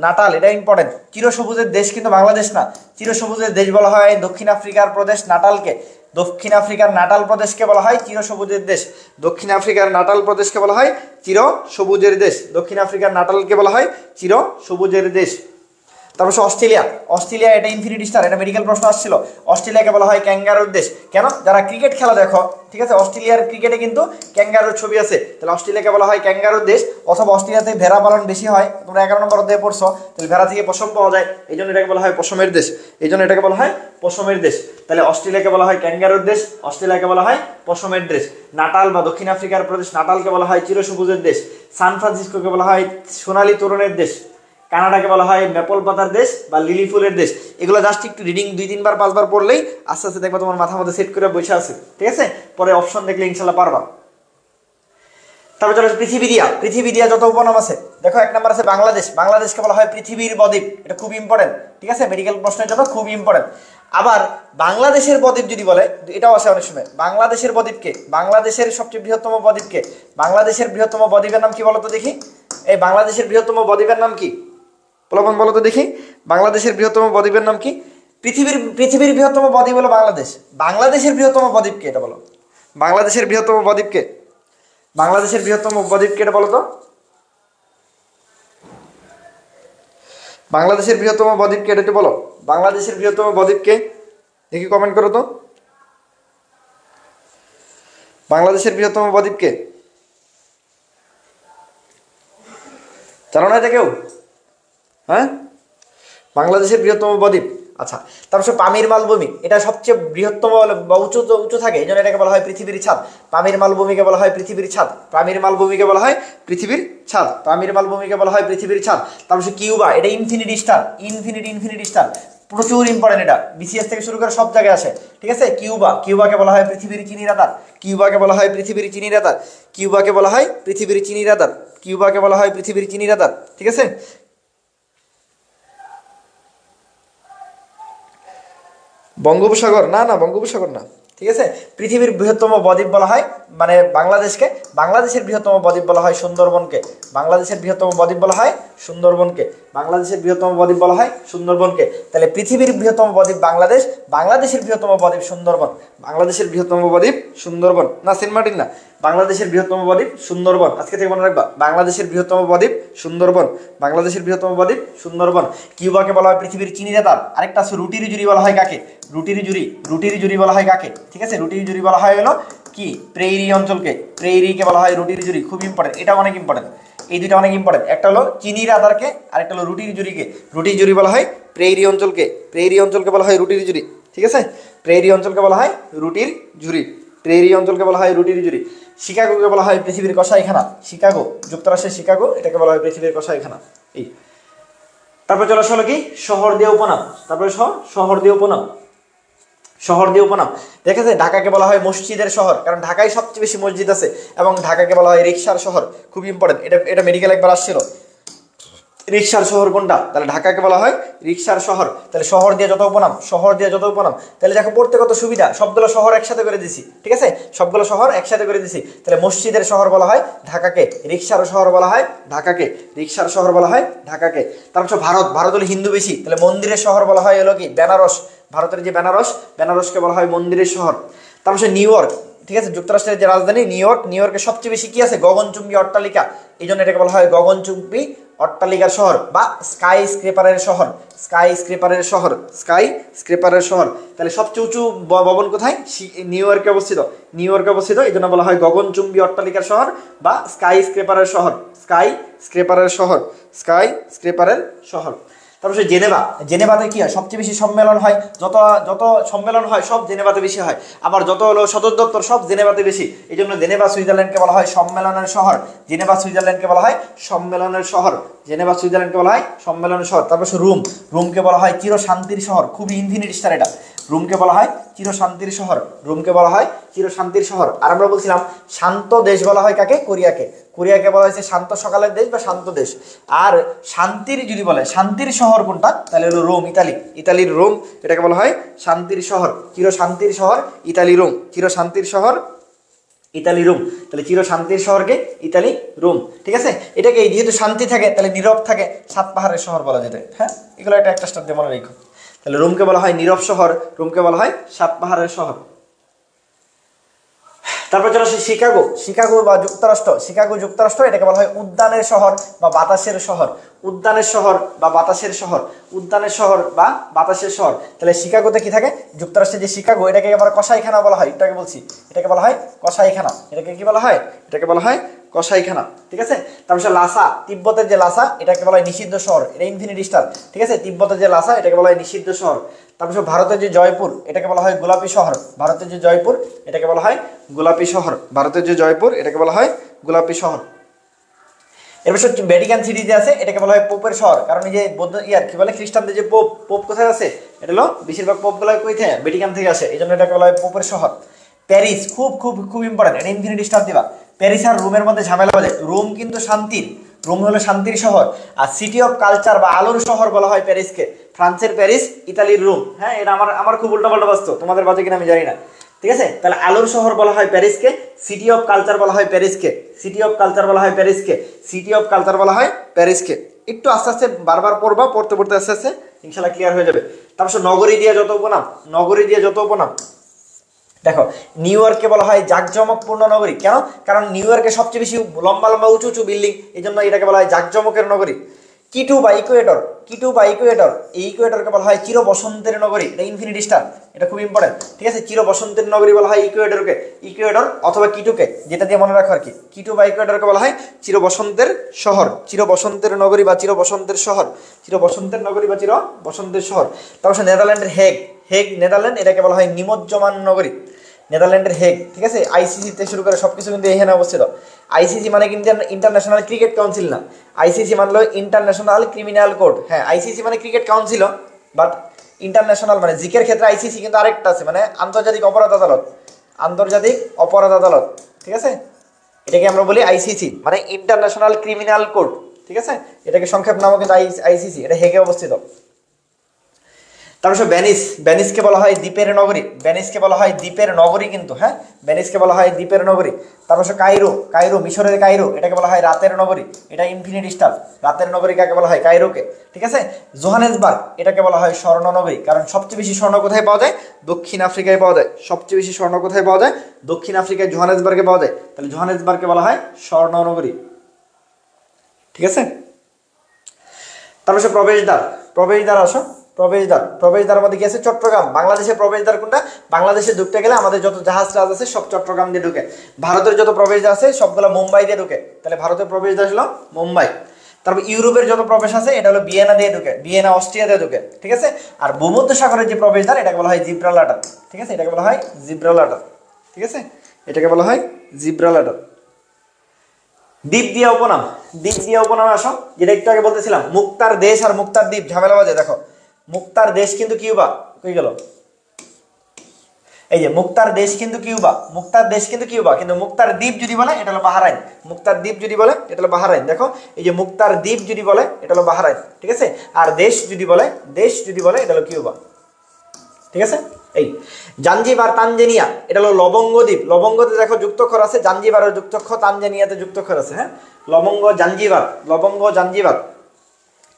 নাটাল, এটা ইম্পর্টেন্ট, চিরসবুজের দেশ কিন্তু বাংলাদেশ না, চিরসবুজের দেশ বলা হয় দক্ষিণ আফ্রিকার প্রদেশ নাটালকে, দক্ষিণ আফ্রিকার নাটাল প্রদেশকে বলা হয় চিরসবুজের দেশ, দক্ষিণ আফ্রিকার নাটাল প্রদেশকে বলা হয় চিরসবুজের দেশ, দক্ষিণ আফ্রিকার নাটালকে বলা হয় চিরসবুজের দেশ। তারপর অস্ট্রেলিয়া, এটা ইনফিনিটি স্টার, এটা মেডিকেল প্রশ্ন আসছিল। অস্ট্রেলিয়াকে বলা হয় ক্যাঙ্গারুর দেশ, কেন? যারা ক্রিকেট খেলা দেখো, ঠিক আছে, অস্ট্রেলিয়ার ক্রিকেটে কিন্তু ক্যাঙ্গারুর ছবি আছে, তাহলে অস্ট্রেলিয়াকে বলা হয় ক্যাঙ্গারুর দেশ। অথবা অস্ট্রেলিয়াতে ভেড়া পালন বেশি হয়, তোমরা 11 নম্বর অধ্যায়ে পড়ছো, তাহলে ভেড়া থেকে পশম পাওয়া যায়, এই জন্য এটাকে বলা হয় পশমের দেশ, তাহলে অস্ট্রেলিয়াকে বলা হয় ক্যাঙ্গারুর দেশ, অস্ট্রেলিয়াকে বলা হয় পশমের দেশ। নাটাল বা দক্ষিণ আফ্রিকার প্রদেশ নাটালকে বলা হয় চিরসবুজের দেশ, সান ফ্রান্সিসকোকে বলা হয় সোনালী তোরণের দেশ, কানাডাকে বলা হয় মেপল পাতার দেশ বা লিলি ফুলের দেশ। এগুলো জাস্ট একটু রিডিং 2-3 বার 5 বার পড়লেই আস্তে আস্তে দেখবা তোমার মাথার মধ্যে সেট করে বসে আছে, ঠিক আছে। পরে অপশন দেখলে ইনশাল্লাহ পারবা। তারপর চলো পৃথিবী দিয়া যত উপনাম আছে, দেখো 1 নম্বর আছে বাংলাদেশকে বলা হয় পৃথিবীর বদ্বীপ, এটা খুব ইম্পর্টেন্ট, ঠিক আছে, মেডিকেল প্রশ্নের জন্য খুব ইম্পর্টেন্ট। আবার বাংলাদেশের বদ্বীপ যদি বলে, এটাও আছে অনেক সময়, বাংলাদেশের বদ্বীপকে, বাংলাদেশের সবচেয়ে বৃহত্তম বদ্বীপকে, বাংলাদেশের বৃহত্তম বদ্বীপের নাম কি বলো তো দেখি? এই বাংলাদেশের বৃহত্তম বদ্বীপের নাম কি? বলো তো দেখি, বাংলাদেশের বৃহত্তম বদ্বীপের নাম কি? পৃথিবীর বৃহত্তম বদ্বীপ হলো বাংলাদেশ। বাংলাদেশের বৃহত্তম বদ্বীপ কে এটা বলো? বাংলাদেশের বৃহত্তম বদ্বীপ কে? বাংলাদেশের বৃহত্তম বদ্বীপ কে এটা বলো তো? বাংলাদেশের বৃহত্তম বদ্বীপ কে এটা একটু বলো। বাংলাদেশের বৃহত্তম বদ্বীপ কে? দেখি কমেন্ট করো তো। বাংলাদেশের বৃহত্তম বদ্বীপ কে? জানো না এটা কেউ? হ্যাঁ, বাংলাদেশের বৃহত্তম বদ্বীপ। আচ্ছা, তারপর পামির মালভূমি, এটা সবচেয়ে বৃহত্তম বা উঁচু উঁচু থাকে, এই জন্য এটাকে বলা হয় পৃথিবীর ছাদ। পামির মালভূমিকে বলা হয় পৃথিবীর ছাদ। পামির মালভূমিকে বলা হয় পৃথিবীর ছাদ। পামির মালভূমিকে বলা হয় পৃথিবীর ছাদ। তারপর কিউবা, এটা ইনফিনিটি স্টার। ইনফিনিটি স্টার প্রচুর ইম্পর্টেন্ট, এটা বিসিএস থেকে শুরু করে সব জায়গায় আসে। ঠিক আছে, কিউবাকে বলা হয় পৃথিবীর চিনি রাদার। কিউবাকে বলা হয় পৃথিবীর চিনি রাদার। কিউবাকে বলা হয় পৃথিবীর চিনি রাদার। কিউবাকে বলা হয় পৃথিবীর চিনি রাদার। ঠিক আছে, বঙ্গোপসাগর না, না বঙ্গোপসাগর না। ঠিক আছে, পৃথিবীর বৃহত্তম বদ্বীপ বলা হয় মানে বাংলাদেশকে। বাংলাদেশের বৃহত্তম বদ্বীপ বলা হয় সুন্দরবনকে। বাংলাদেশের বৃহত্তম বদ্বীপ বলা হয় সুন্দরবনকে। বাংলাদেশের বৃহত্তম বদ্বীপ বলা হয় সুন্দরবনকে। তাহলে পৃথিবীর বৃহত্তম বদ্বীপ বাংলাদেশ, বাংলাদেশের বৃহত্তম বদ্বীপ সুন্দরবন। বাংলাদেশের বৃহত্তম বদ্বীপ সুন্দরবন না, সেন্ট মার্টিন না। বাংলাদেশের বৃহত্তম বদ্বীপ সুন্দরবন, আজকে থেকে মনে রাখবা। বাংলাদেশের বৃহত্তম বদ্বীপ সুন্দরবন। বাংলাদেশের বৃহত্তম বদ্বীপ সুন্দরবন। কিউবাকে বলা হয় পৃথিবীর চিনি রাদার। আরেকটা আছে রুটির জুরি বলা হয় কাকে? রুটির জুরি বলা হয় কাকে? ঠিক আছে, রুটির জুরি বলা হয় হলো কি প্রেইরি অঞ্চলকে। প্রেইরিকে বলা হয় রুটির জুরি, খুব ইম্পর্টেন্ট, এটা অনেক ইম্পর্টেন্ট। এই দুইটা অনেক ইম্পর্টেন্ট, একটা হলো চিনি রাদারকে আর একটা হলো রুটির জুরিকে। রুটির জুরি বলা হয় প্রেইরি অঞ্চলকে। প্রেইরি অঞ্চলকে বলা হয় রুটির জুরি। ঠিক আছে, প্রেইরি অঞ্চলকে বলা হয় রুটির জুরি। প্রেইরি অঞ্চলকে বলা হয় রুটির জুরি। শিকাগোকে বলা হয় পৃথিবীর কসাইখানা। শিকাগো, যুক্তরাষ্ট্রের শিকাগো, এটাকে বলা হয় পৃথিবীর কসাইখানা। এই তারপর চলে আসলো কি শহর দিয়ে উপনাম। তারপরে শহর দিয়ে উপনাম। শহর দিয়ে উপনাম দেখা যায় ঢাকাকে বলা হয় মসজিদের শহর, কারণ ঢাকায় সবচেয়ে বেশি মসজিদ আছে। এবং ঢাকাকে বলা হয় রিকশার শহর, খুব ইম্পর্টেন্ট, এটা মেডিকেল একবার আসছিল। রিকশার শহর কোনটা? তাহলে ঢাকাকে বলা হয় রিকশার শহর। তাহলে শহর দিয়ে যত উপনাম, শহর দিয়ে যত উপনাম, তাহলে দেখো পড়তে কত সুবিধা। সবগুলো শহর একসাথে করে দিছি। ঠিক আছে, সবগুলো শহর একসাথে করে দিছি। তাহলে মসজিদের শহর বলা হয় ঢাকাকে, রিকশার শহর বলা হয় ঢাকাকে, রিকশার শহর বলা হয় ঢাকাকে। তারপর ভারত হলো হিন্দু বেশি, তাহলে মন্দিরের শহর বলা হয় হলো কি বেনারস। ভারতের যে বেনারসকে বলা হয় মন্দিরের শহর। তারপর নিউ ইয়র্ক, ঠিক আছে, যুক্তরাষ্ট্রের যে রাজধানী নিউ ইয়র্কে সবচেয়ে বেশি কি আছে? গগনচুম্বী অট্টালিকা, এই জন্য এটাকে বলা হয় গগনচুম্বী অট্টালিকার শহর বা স্কাই স্ক্রেপারের শহর। স্কাই স্ক্রেপারের শহর, স্কাই স্ক্রেপারের শহর। তাহলে সবচেয়ে উঁচু ভবন কোথায়? নিউ ইয়র্কে অবস্থিত। নিউ ইয়র্কে অবস্থিত, এই জন্য বলা হয় গগনচুম্বী অট্টালিকার শহর বা স্কাই স্ক্রেপারের শহর। স্কাই স্ক্রেপারের শহর, স্কাই স্ক্রেপারের শহর। তারপর জেনেভাতে কি হয়? সবচেয়ে বেশি সম্মেলন হয়। যত সম্মেলন হয় সব জেনেভাতে বেশি হয়। আবার যত হলো সদর দপ্তর সব জেনেভাতে বেশি, এই জন্য জেনেভা সুইজারল্যান্ডকে বলা হয় সম্মেলনের শহর। জেনেভা সুইজারল্যান্ডকে বলা হয় সম্মেলনের শহর। জেনেভা সুইজারল্যান্ডকে বলা হয় সম্মেলনের শহর। তারপর রোমকে বলা হয় চিরশান্তির শহর, খুবই ইনফিনিটি স্টার এটা। রোমকে বলা হয় চিরশান্তির শহর। রোমকে বলা হয় চিরশান্তির শহর। আর আমরা বলছিলাম শান্ত দেশ বলা হয় কাকে? কোরিয়াকে। কোরিয়াকে বলা হয়েছে শান্ত সকালের দেশ বা শান্ত দেশ। আর শান্তির যদি বলে শান্তির শহর কোনটা, তাহলে হলো রোম, ইতালি। ইতালির রোম, এটাকে বলা হয় শান্তির শহর, চিরশান্তির শহর ইতালি রোম। চিরশান্তির শহর ইতালি রোম। তাহলে চিরশান্তির শহরকে ইতালি রোম। ঠিক আছে, এটাকে যেহেতু শান্তি থাকে তাহলে নীরব থাকে, সাত পাহাড়ের শহর বলা যেতে। হ্যাঁ, এগুলো একটা স্টার দিয়ে মনে রেখো। তাহলে রোমকে বলা হয় নীরব শহর, রোমকে বলা হয় সাত পাহাড়ের শহর। তারপর চলো শিকাগো বা যুক্তরাষ্ট্র, এটাকে বলা হয় উদ্যানের শহর বা বাতাসের শহর। উদ্যানের শহর বা বাতাসের শহর, উদ্যানের শহর বা বাতাসের শহর। তাহলে শিকাগোতে কি থাকে? যুক্তরাষ্ট্রের যে শিকাগো, এটাকে আবার কসাইখানা বলা হয়। এটাকে বলছি, এটাকে বলা হয় কসাইখানা। এটাকে কি বলা হয়? এটাকে বলা হয় কসাইখানা। ঠিক আছে, তারপর লাসা, তিব্বতের যে লাসা, এটাকে বলা হয় নিষিদ্ধ শহর। এটা ইনফিনিটি স্টার। ঠিক আছে, তিব্বতের যে লাসা, এটাকে বলা হয় নিষিদ্ধ শহর। তারপর ভারতের যে জয়পুর, এটাকে বলা হয় গোলাপি শহর। ভারতের যে জয়পুর, এটাকে বলা হয় গোলাপি শহর। ভারতের যে জয়পুর, এটাকে বলা হয় গোলাপি শহর। এরপর ভ্যাটিকান সিটি যে আছে, এটাকে বলা হয় পোপের শহর, কারণ এই যে বৌদ্ধ কি বলে খ্রিস্টানদের যে পোপ কোথায় আছে? এটা হলো বেশিরভাগ পোপগুলো কই থেকে? ভ্যাটিকান থেকে আসে, এই জন্য এটাকে বলা হয় পোপের শহর। প্যারিস, খুব খুব খুব ইম্পর্টেন্ট, এটা ইনফিনিটি স্টার দিবা। প্যারিস আর রোমের মধ্যে ঝামেলা বাজে। রোম কিন্তু শান্তির, রোম হলো শান্তির শহর। আর সিটি অফ কালচার বা আলোর শহর বলা হয় প্যারিসকে। ফ্রান্সের প্যারিস, ইতালির রোম। হ্যাঁ, এটা আমার খুব উল্টাপাল্টা বাস্তব, তোমাদের বাজে কিনা আমি জানি না। ঠিক আছে, তাহলে আলোর শহর বলা হয় প্যারিসকে, সিটি অফ কালচার বলা হয় প্যারিসকে, সিটি অফ কালচার বলা হয় প্যারিসকে, সিটি অফ কালচার বলা হয় প্যারিসকে। একটু আস্তে আস্তে বারবার পড়বা, পড়তে আস্তে আস্তে ইনশাআল্লাহ ক্লিয়ার হয়ে যাবে। তারপর নগরী দিয়ে যত উপনাম, নগরী দিয়ে যত উপনাম, দেখো নিউ ইয়র্ককে বলা হয় জাঁকজমকপূর্ণ নগরী। কেন? কারণ নিউ ইয়র্কে সবচেয়ে বেশি লম্বা লম্বা উঁচু উঁচু বিল্ডিং, এই জন্য এটাকে বলা হয় জাঁকজমকের নগরী। কিটু বা ইকুয়েটর, কিটু বা ইকুয়েটর, এই ইকুয়েটরকে বলা হয় চির বসন্তের নগরী, এটা ইনফিনিটি স্টার, এটা খুব ইম্পর্টেন্ট, ঠিক আছে। চির বসন্তের নগরী বলা হয় ইকুয়েটরকে, ইকুয়েটর অথবা কিটুকে, যেটা দিয়ে মনে রাখো আর কি। কিটু বা ইকুয়েটরকে বলা হয় চির বসন্তের শহর, চির বসন্তের নগরী বা চির বসন্তের শহর, চির বসন্তের নগরী বা চির বসন্তের শহর। তারপর নেদারল্যান্ডের হেগ, হেগ নেদারল্যান্ড, এটাকে বলা হয় নিমজ্জমান নগরী, নেদারল্যান্ডের হেগ, ঠিক আছে। আইসিসি থেকে শুরু করে সবকিছু কিন্তু এখানে অবস্থিত। আইসিসি মানে কিন্তু ইন্টারন্যাশনাল ক্রিকেট কাউন্সিল না, আইসিসি মানে হলো ইন্টারন্যাশনাল ক্রিমিনাল কোর্ট। হ্যাঁ, আইসিসি মানে ক্রিকেট কাউন্সিল, বাট ইন্টারন্যাশনাল মানে জিকের ক্ষেত্রে আইসিসি কিন্তু আরেকটা আছে, মানে আন্তর্জাতিক অপরাধ আদালত, আন্তর্জাতিক অপরাধ আদালত, ঠিক আছে। এটাকে আমরা বলি আইসিসি, মানে ইন্টারন্যাশনাল ক্রিমিনাল কোর্ট, ঠিক আছে। এটাকে সংক্ষেপ নামও কিন্তু আইসিসি, এটা হেগে অবস্থিত। তারপর ভেনিস, ভেনিসকে বলা হয় দ্বীপের নগরী, ভেনিসকে বলা হয় দ্বীপের নগরী কিন্তু, হ্যাঁ, ভেনিসকে বলা হয় দ্বীপের নগরী। তারপর কায়রো, কায়রো মিশরের কায়রো, এটাকে বলা হয় রাতের নগরী, এটা ইনফিনিটি স্টার, রাতের নগরী কাকে বলা হয়? কায়রোকে, ঠিক আছে। জোহানেসবার্গ, এটাকে বলা হয় স্বর্ণ নগরী, কারণ সবচেয়ে বেশি স্বর্ণ কোথায় পাওয়া যায়? দক্ষিণ আফ্রিকায় পাওয়া যায়। সবচেয়ে বেশি স্বর্ণ কোথায় পাওয়া যায়? দক্ষিণ আফ্রিকায় জোহানেসবার্গে পাওয়া যায়, তাহলে জোহানেসবার্গকে বলা হয় স্বর্ণ নগরী, ঠিক আছে। তারপর প্রবেশদ্বার, প্রবেশদ্বার আসো, প্রবেশদ্বার, প্রবেশদ্বার মধ্যে কি আছে? চট্টগ্রাম। বাংলাদেশের প্রবেশদ্বার কোনটা? বাংলাদেশে ঢুকতে গেলে আমাদের যত জাহাজ টাহাজ আছে সব চট্টগ্রাম দিয়ে ঢুকে। ভারতের যত প্রবেশদ্বার আছে সবগুলো মুম্বাই দিয়ে ঢুকে, তাহলে ভারতের প্রবেশদ্বার হলো মুম্বাই। তারপর ইউরোপের যত প্রবেশ আছে এটা হলো ভিয়েনা দিয়ে ঢুকে, ভিয়েনা অস্ট্রিয়া দিয়ে ঢুকে, ঠিক আছে। আর ভূমধ্যসাগরের যে প্রবেশদ্বার এটাকে বলা হয় জিব্রাল্টার, ঠিক আছে, এটাকে বলা হয় জিব্রাল্টার, ঠিক আছে, এটাকে বলা হয় জিব্রাল্টার। দ্বীপ দিয়ে উপনাম, দ্বীপ দিয়ে উপনাম আসো, যেটা একটু আগে বলতেছিলাম, মুক্তার দেশ আর মুক্তার দ্বীপ ঝামেলা বাজে। দেখো মুক্তার দেশ কিন্তু কিউবা, কই গেল? এই যে মুক্তার দেশ কিন্তু কিউবা, মুক্তার দেশ কিন্তু কিউবা, কিন্তু মুক্তার দ্বীপ যদি বলে এটা হলো বাহরাইন, মুক্তার দ্বীপ যদি বলে এটা হলো বাহরাইন। দেখো এই যে মুক্তার দ্বীপ যদি বলে এটা হলো বাহরাইন, ঠিক আছে। আর দেশ যদি বলে, দেশ যদি বলে এটা হলো কিউবা, ঠিক আছে। এই জাঞ্জিবার তানজানিয়া, এটা হলো লবঙ্গ দ্বীপ, লবঙ্গতে দেখো যুক্তক্ষর আছে, জাঞ্জিবারের যুক্তক্ষর, তানজানিয়াতে যুক্তক্ষর আছে, হ্যাঁ। লবঙ্গ জাঞ্জিবার, লবঙ্গ জাঞ্জিবার।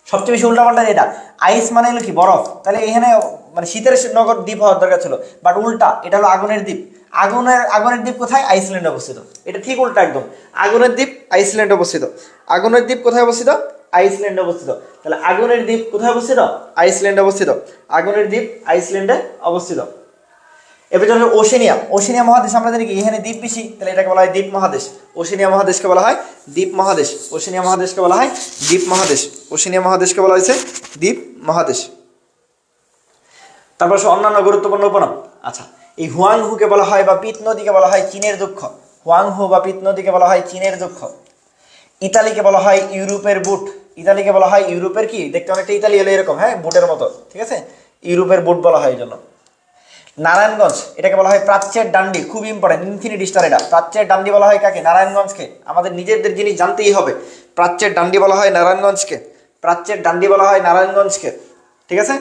সবচেয়ে বেশি উল্টাপাল্টা এটা, আইস মানে হলো কি? বরফ, তাহলে এখানে মানে শীতের নগর দ্বীপ হওয়ার দরকার ছিল, বাট উল্টা, এটা হলো আগুনের দ্বীপ। আগুনের দ্বীপ কোথায়? আইসল্যান্ডে অবস্থিত, এটা ঠিক উল্টা একদম। আগুনের দ্বীপ আইসল্যান্ডে অবস্থিত, আগুনের দ্বীপ কোথায় অবস্থিত? আইসল্যান্ডে অবস্থিত। তাহলে আগুনের দ্বীপ কোথায় অবস্থিত? আইসল্যান্ডে অবস্থিত, আগুনের দ্বীপ আইসল্যান্ডে অবস্থিত। এবার যখন ওশেনিয়া, ওশেনিয়া মহাদেশ আমরা জানি কি এখানে দ্বীপ বেশি, তাহলে এটাকে বলা হয় দ্বীপ মহাদেশ। ওশেনিয়া মহাদেশকে বলা হয় দ্বীপ মহাদেশ, ওশেনিয়া মহাদেশকে বলা হয় দ্বীপ মহাদেশ, ওশেনিয়া মহাদেশকে বলা হয়েছে দ্বীপ মহাদেশ। তারপর অন্যান্য গুরুত্বপূর্ণ উপনাম, আচ্ছা, এই হুয়াংহুকে বলা হয় বা পিত নদীকে বলা হয় চীনের দুঃখ, হুয়াংহু বা পিত নদীকে বলা হয় চীনের দুঃখ। ইতালিকে বলা হয় ইউরোপের বুট, ইতালিকে বলা হয় ইউরোপের কি? দেখতে অনেকটা ইতালি হলে এরকম, হ্যাঁ, বুটের মতো, ঠিক আছে, ইউরোপের বুট বলা হয় এই জন্য। নারায়ণগঞ্জ, এটাকে বলা হয় প্রাচ্যের ডান্ডি, খুব ইম্পর্টেন্ট, ইনফিনিটি স্টার। এটা প্রাচ্যের ডান্ডি বলা হয় কাকে? নারায়ণগঞ্জকে। আমাদের নিজেদের জিনিস জানতেই হবে, প্রাচ্যের ডান্ডি বলা হয় নারায়ণগঞ্জকে, প্রাচ্যের ডান্ডি বলা হয় নারায়ণগঞ্জকে, ঠিক আছে।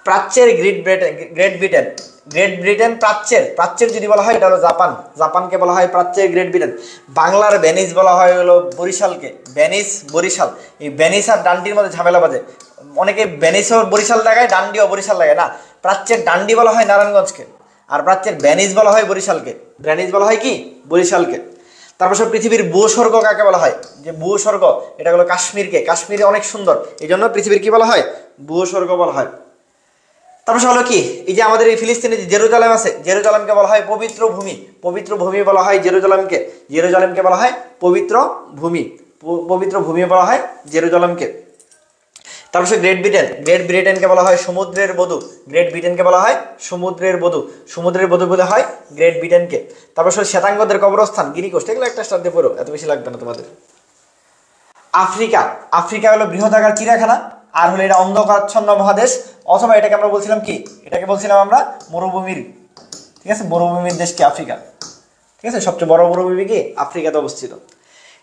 প্রাচ্যের great Britain, great Britain, great Britain প্রাচ্যের, প্রাচ্যের যদি বলা হয় এটা হলো জাপান, জাপানকে বলা হয় প্রাচ্যের গ্রেট ব্রিটেন। বাংলার ভেনিস বলা হয় হলো বরিশালকে, ভেনিস বরিশাল। এই ভেনিস আর ডান্ডির মধ্যে ঝামেলা বাজে, অনেকে ভেনিসও বরিশাল লাগায়, ডান্ডিও বরিশাল লাগায় না। প্রাচ্যের ডান্ডি বলা হয় নারায়ণগঞ্জকে, আর প্রাচ্যের ভেনিস বলা হয় বরিশালকে, ভেনিস বলা হয় কি? বরিশালকে। তারপর পৃথিবীর ভূস্বর্গ কাকে বলা হয়? যে ভূস্বর্গ, এটা হলো কাশ্মীরকে, কাশ্মীরে অনেক সুন্দর, এই জন্য পৃথিবীর কি বলা হয়? ভূস্বর্গ বলা হয়। তারপর হলো কি, এই যে আমাদের এই ফিলিস্তিনে যে জেরুজালেম আছে, জেরুজালেমকে বলা হয় পবিত্র ভূমি, পবিত্র ভূমি বলা হয় জেরুজালেমকে, জেরুজালেমকে বলা হয় পবিত্র ভূমি, পবিত্র ভূমি বলা হয় জেরুজালেমকে। তারপর গ্রেট ব্রিটেন, গ্রেট ব্রিটেনকে বলা হয় সমুদ্রের বধূ, গ্রেট ব্রিটেনকে বলা হয় সমুদ্রের বধূ, সমুদ্রের বধূ বলা হয় গ্রেট ব্রিটেনকে। তারপর শ্বেতাঙ্গদের কবরস্থান গিরিকোষ্ঠ, এগুলো একটা স্টার দিয়ে পড়ো, এত বেশি লাগবে না তোমাদের। আফ্রিকা, আফ্রিকা হলো বৃহদাকার চিড়িয়াখানা, আর হলো এটা অন্ধকারাচ্ছন্ন মহাদেশ, অথবা এটাকে আমরা বলছিলাম কি? এটাকে বলছিলাম আমরা মরুভূমির, ঠিক আছে, মরুভূমির দেশ কি? আফ্রিকা, ঠিক আছে, সবচেয়ে বড় মরুভূমি কি? আফ্রিকাতে অবস্থিত।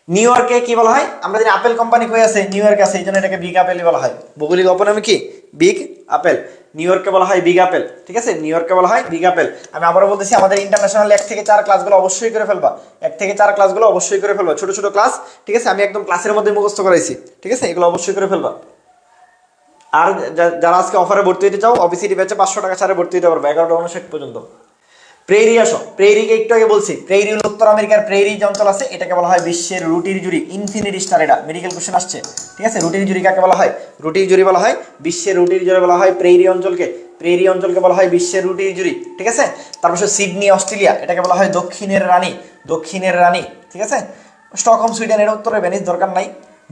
নিউ ইয়র্কে কি বলা হয়? আমরা জানি আপেল কোম্পানি কই আছে? নিউ ইয়র্কে আছে, এই জন্য এটাকে বিগ আপেলই বলা হয়। ভৌগোলিক অপনামে কি? Big apple. নিউ ইয়র্ককে বলা হয় বিগ আপেল, ঠিক আছে, নিউ ইয়র্ককে বলা হয় বিগ আপেল। আমি আবারও বলতেছি, আমাদের ইন্টারন্যাশনাল 1 থেকে 4 ক্লাসগুলো অবশ্যই করে ফেলবা, 1 থেকে 4 ক্লাসগুলো অবশ্যই করে ফেলবা, ছোট ছোট ক্লাস, ঠিক আছে, আমি একদম ক্লাসের মধ্যে মুখস্থ করাইছি, ঠিক আছে, এগুলো অবশ্যই করে ফেলবা। আর যারা আজকে অফারে ভর্তি হতে চাও অবিসিডি ব্যাচে 500 টাকা ছাড়ে ভর্তি হতে পারবে 11:59 পর্যন্ত। প্রেরি আসো, প্রেরিকে একটু আগে বলছি, প্রেরি হল উত্তর আমেরিকার প্রেরি যে অঞ্চল আছে এটাকে বলা হয় বিশ্বের রুটির জুড়ি। ইনফিনিটি স্টার, এটা মেডিকেল কোশ্চেন আসছে, ঠিক আছে। রুটির জুড়ি কাকে বলা হয়? রুটির জুড়ি বলা হয়, বিশ্বের রুটির জুড়ি বলা হয় প্রেরি অঞ্চলকে। প্রেরি অঞ্চলকে বলা হয় বিশ্বের রুটির জুড়ি, ঠিক আছে। তারপর সিডনি অস্ট্রেলিয়া, এটাকে বলা হয় দক্ষিণের রানী, দক্ষিণের রানী, ঠিক আছে। স্টকহোম সুইডেন, এটা উত্তরে ভেনিস, দরকার নাই।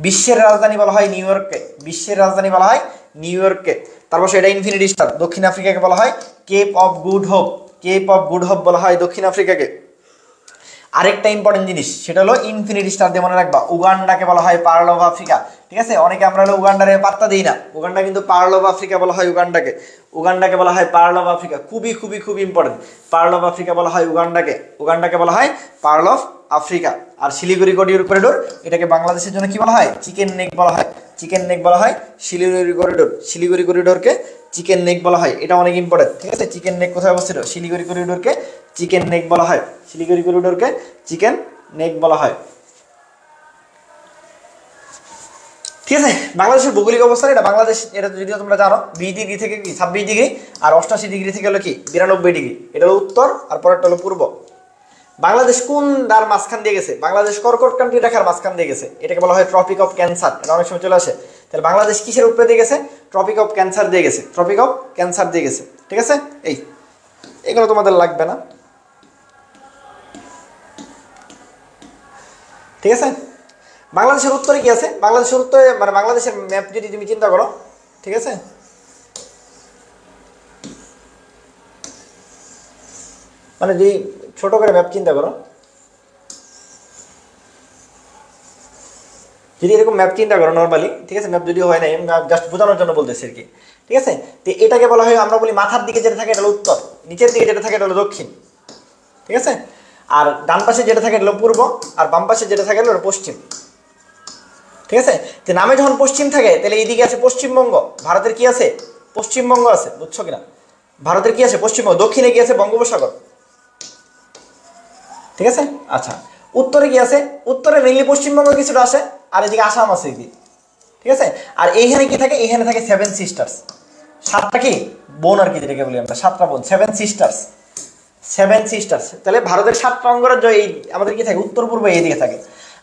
বিশ্বের রাজধানী বলা হয় নিউ ইয়র্ককে, বিশ্বের রাজধানী বলা হয় নিউ ইয়র্ককে। তারপর এটা ইনফিনিটি স্টার। দক্ষিণ আফ্রিকাকে বলা হয় Cape of Good Hope, Cape of Good Hope বলা হয় দক্ষিণ আফ্রিকাকে। আরেকটা ইম্পর্টেন্ট জিনিস সেটা হলো ইনফিনিটি স্টার দিয়ে মনে রাখবা, উগান্ডাকে বলা হয় পার্ল অফ আফ্রিকা, ঠিক আছে। অনেকে আমরা হলো উগান্ডারে পাত্তা দিই না, উগান্ডা কিন্তু পার্ল অফ আফ্রিকা বলা হয় উগান্ডাকে। উগান্ডাকে বলা হয় পার্ল অফ আফ্রিকা, খুবই খুবই খুবই ইম্পর্টেন্ট। পার্ল অফ আফ্রিকা বলা হয় উগান্ডাকে, উগান্ডাকে বলা হয় পার্ল অফ আফ্রিকা। আর শিলিগুড়ি করিডোর, এটাকে বাংলাদেশের জন্য কি বলা হয়? চিকেন নেক বলা হয়, চিকেন নেক বলা হয় শিলিগুড়ি করিডোর, শিলিগুড়ি করিডোরকে চিকেন নেক বলা হয়, এটা অনেক ইম্পর্টেন্ট, ঠিক আছে। চিকেন নেক কোথায় অবস্থিত? শিলিগুড়ি করিডোরকে চিকেন নেক বলা হয়, শিলিগুড়ি করিডোরকে চিকেন নেক বলা হয়, ঠিক আছে। বাংলাদেশের ভৌগোলিক অবস্থান, এটা বাংলাদেশ, এটা যদিও তোমরা জানো 20 ডিগ্রি থেকে কি 26 ডিগ্রি, আর 88 ডিগ্রি থেকে হলো কি 92 ডিগ্রি, এটা হলো উত্তর, আর পরেরটা হলো পূর্ব। বাংলাদেশ কোন দ্বার মাঝখান দিয়ে গেছে? বাংলাদেশ কর্কট ক্রান্তি রেখার মাঝখান দিয়ে গেছে, এটাকে বলা হয় ট্রপিক অফ ক্যান্সার, এটা অনেক সময় চলে আসে। তাহলে বাংলাদেশ কিসের উপরে দিয়ে গেছে? ট্রপিক অফ ক্যান্সার দিয়ে গেছে, ট্রপিক অফ ক্যান্সার দিয়ে গেছে, ঠিক আছে। এগুলো তোমাদের লাগবে না, ঠিক আছে। বাংলাদেশের উত্তরে কি আছে? বাংলাদেশের উত্তরে মানে বাংলাদেশের ম্যাপ যদি তুমি চিন্তা করো, ঠিক আছে, মানে যদি ছোট করে ম্যাপ চিন্তা করো, যদি এরকম ম্যাপ চিন্তা করো নর্মালি, ঠিক আছে, ম্যাপ যদি হয় না, জাস্ট বোঝানোর জন্য বলতেছি আর কি, ঠিক আছে। তো এটাকে বলা হয়, আমরা বলি মাথার দিকে যেটা থাকে এটা হলো উত্তর, নিচের দিকে যেটা থাকে এটা হলো দক্ষিণ, ঠিক আছে। আর ডান পাশে যেটা থাকে এটা হলো পূর্ব, আর বাম পাশে যেটা থাকে এটা হলো পশ্চিম, ঠিক আছে। তো নামে যখন পশ্চিম থাকে তাহলে এইদিকে আছে পশ্চিমবঙ্গ, ভারতের কি আছে? পশ্চিমবঙ্গ আছে, বুঝছো কিনা? ভারতের কি আছে? পশ্চিমবঙ্গ। দক্ষিণে কি আছে? বঙ্গোপসাগর, ঠিক আছে। আচ্ছা, উত্তরে কি আছে? উত্তরে মেইনলি পশ্চিমবঙ্গ কিছুটা আসে, আর এদিকে আসাম আছে এদিকে, ঠিক আছে। আর এইখানে কি থাকে? এইখানে থাকে 7 সিস্টার্স, 7টা কি বোন আর কি, যেটাকে বলি আমরা 7টা বোন, 7 সিস্টার্স, 7 সিস্টার্স। তাহলে ভারতের 7টা অঙ্গরাজ্য এই আমাদের কি থাকে? উত্তর পূর্ব এইদিকে থাকে।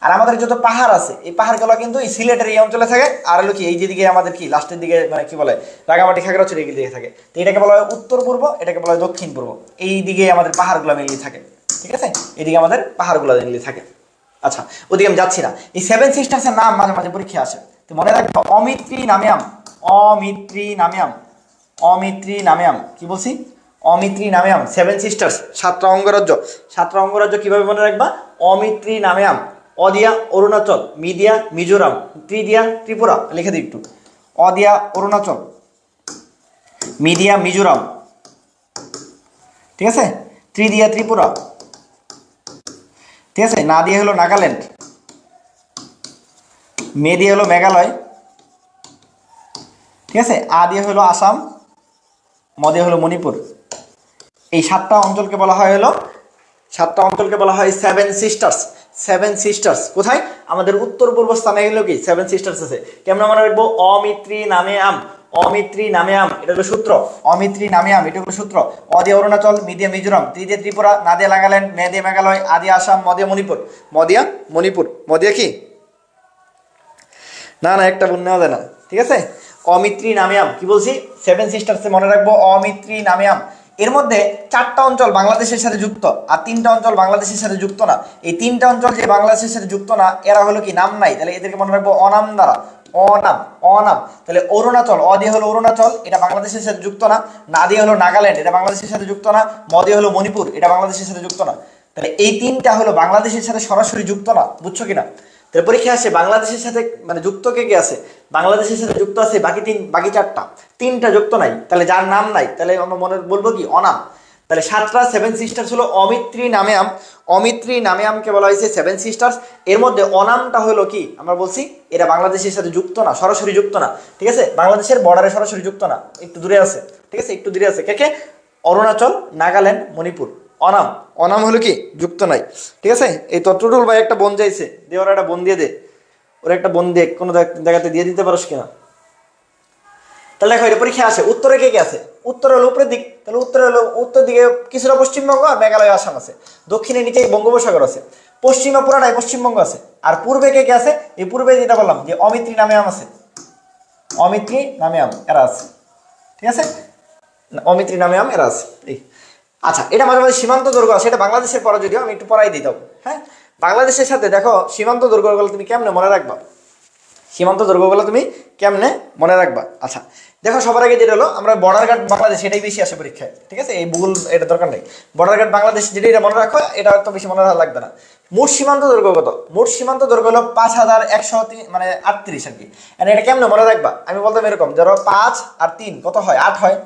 আর আমাদের যত পাহাড় আছে এই পাহাড়গুলো কিন্তু এই সিলেটের এই অঞ্চলে থাকে, আর হলো কি এই যেদিকে আমাদের কি লাস্টের দিকে মানে কি বলে রাঙামাটি খাগড়াছড়ি এই দিকে থাকে। তো এটাকে বলা হয় উত্তর পূর্ব, এটাকে বলা হয় দক্ষিণ পূর্ব। এই দিকে আমাদের পাহাড়গুলো মেনলি থাকে, ঠিক আছে। এইদিকে আমাদের পাহাড়গুলো মেনলি থাকে। আচ্ছা, ওদিকে আমি যাচ্ছি না। এই 7 সিস্টার্সের নাম মাঝে মাঝে পরীক্ষা আসে, তো মনে রাখবো অমিত্রী নামিয়াম, অমিত্রী নামিয়াম, অমিত্রী নামিয়াম, কি বলছি? অমিত্রী নামিয়াম, 7 সিস্টার্স, 7টা অঙ্গরাজ্য। 7টা অঙ্গরাজ্য কিভাবে মনে রাখবা? অমিত্রী নামিয়াম, অদিয়া অরুণাচল, মিদিয়া মিজোরাম, ত্রিদিয়া ত্রিপুরা, লিখে দিই একটু। অদিয়া অরুণাচল, মিদিয়া মিজোরাম, ঠিক আছে, ত্রিদিয়া ত্রিপুরা, ঠিক আছে। না দিয়ে হলো নাগাল্যান্ড, মে দিয়ে হলো মেঘালয়, ঠিক আছে। আ দিয়ে হলো আসাম, ম দিয়ে হলো মণিপুর। এই 7টা অঞ্চলকে বলা হয় হলো 7টা অঞ্চলকে বলা হয় 7 সিস্টার্স, 7 সিস্টার্স। কোথায়? আমাদের উত্তর পূর্ব স্থানে হলো কি 7 সিস্টার্স আছে। কেমন মনে রাখবো? অমিত্রী নামে আম, অমিত্রী নামে আম, এটা হলো সূত্র। অমিত্রী নামে আম, এটা হলো সূত্র। অদিয়া অরুণাচল, মিদিয়া মিজোরাম, ত্রিদিয়া ত্রিপুরা, নাদিয়া নাগাল্যান্ড, মেদিয়া মেঘালয়, আদি আসাম, মদিয়া মণিপুর, মদিয়া মণিপুর, মদিয়া কি না না একটা বোন নেওয়া যায় না, ঠিক আছে। অমিত্রী নামিয়াম, কি বলছি? 7 সিস্টার্সে মনে রাখবো অমিত্রী নামিয়াম। এর মধ্যে 4টা অঞ্চল বাংলাদেশের সাথে যুক্ত, আর 3টা অঞ্চল বাংলাদেশের সাথে যুক্ত না। এই 3টা অঞ্চল যে বাংলাদেশের সাথে যুক্ত না, এরা হলো কি নাম নাই, তাহলে এদেরকে মনে রাখবো অনাম দ্বারা, অনাম, অনাম। তাহলে অরুণাচল, অ দিয়ে হলো অরুণাচল, এটা বাংলাদেশের সাথে যুক্ত না। না দিয়ে হলো নাগাল্যান্ড, এটা বাংলাদেশের সাথে যুক্ত না। ম দিয়ে হলো মণিপুর, এটা বাংলাদেশের সাথে যুক্ত না। তাহলে এই 3টা হলো বাংলাদেশের সাথে সরাসরি যুক্ত না, বুঝছো কিনা? তাহলে পরীক্ষা আসে বাংলাদেশের সাথে মানে যুক্ত কে কে আছে? বাংলাদেশের সাথে যুক্ত আছে বাকি 4টা, 3টা যুক্ত নাই। তাহলে যার নাম নাই তাহলে আমরা মনে বলবো কি অনাম। তাহলে 7টা 7 সিস্টার্স হলো অমিত্রী নামিয়াম, অমিত্রী নামিয়ামকে বলা হয়েছে 7 সিস্টার্স। এর মধ্যে অনামটা হলো কি আমরা বলছি এটা বাংলাদেশের সাথে যুক্ত না, সরাসরি যুক্ত না, ঠিক আছে। বাংলাদেশের বর্ডারে সরাসরি যুক্ত না, একটু দূরে আছে, ঠিক আছে, একটু দূরে আছে। কে কে? অরুণাচল, নাগাল্যান্ড, মণিপুর। অনাম, অনাম হলো কি যুক্ত নাই, ঠিক আছে। এই তো টুটুল ভাই একটা বোন চাইছে, দে ওরা একটা বোন দিয়ে দে, ওরা একটা বোন দিয়ে কোনো জায়গাতে দিয়ে দিতে পারোস কিনা। তাহলে দেখো এটা পরীক্ষা আসে উত্তরে কে কে আছে, উত্তর হলো উপরের দিক, তাহলে উত্তর হলো উত্তর দিকে কিছুটা পশ্চিমবঙ্গ আর মেঘালয় আসাম আছে, দক্ষিণে নিচে বঙ্গোপসাগর আছে, পশ্চিমে পুরাটাই পশ্চিমবঙ্গ আছে। আর পূর্বে কে কে আছে, এই পূর্বে যেটা বললাম যে অমিত্রী নামে আম আছে, অমিত্রী নামে আম এরা আছে, ঠিক আছে, অমিত্রী নামে আম এরা আছে এই। আচ্ছা এটা মাঝে মাঝে সীমান্ত দুর্গ আছে, এটা বাংলাদেশের পরে যদিও আমি একটু পড়াই দিই তবে, হ্যাঁ বাংলাদেশের সাথে দেখো সীমান্ত দুর্গগুলো তুমি কেমনে মনে রাখবা, সীমান্ত দুর্গগুলো তুমি কেমনে মনে রাখবা। আচ্ছা দেখো সবার আগে যেটা হলো আমরা বর্ডার গার্ড বাংলাদেশ, এটাই বেশি আসে পরীক্ষায়, ঠিক আছে, এই ভূগোল এটা দরকার নেই, বর্ডার গার্ড বাংলাদেশ যেটা এটা মনে রাখো, এটা তো বেশি মনে রাখা লাগবে না। মোট সীমান্ত দৈর্ঘ্য কত, মোট সীমান্ত দৈর্ঘ্য হলো 5138 মানে 38 আর কি। এটা কেমনে মনে রাখবা, আমি বলতাম এরকম, ধরো 5 আর 3 কত হয়, 8 হয়,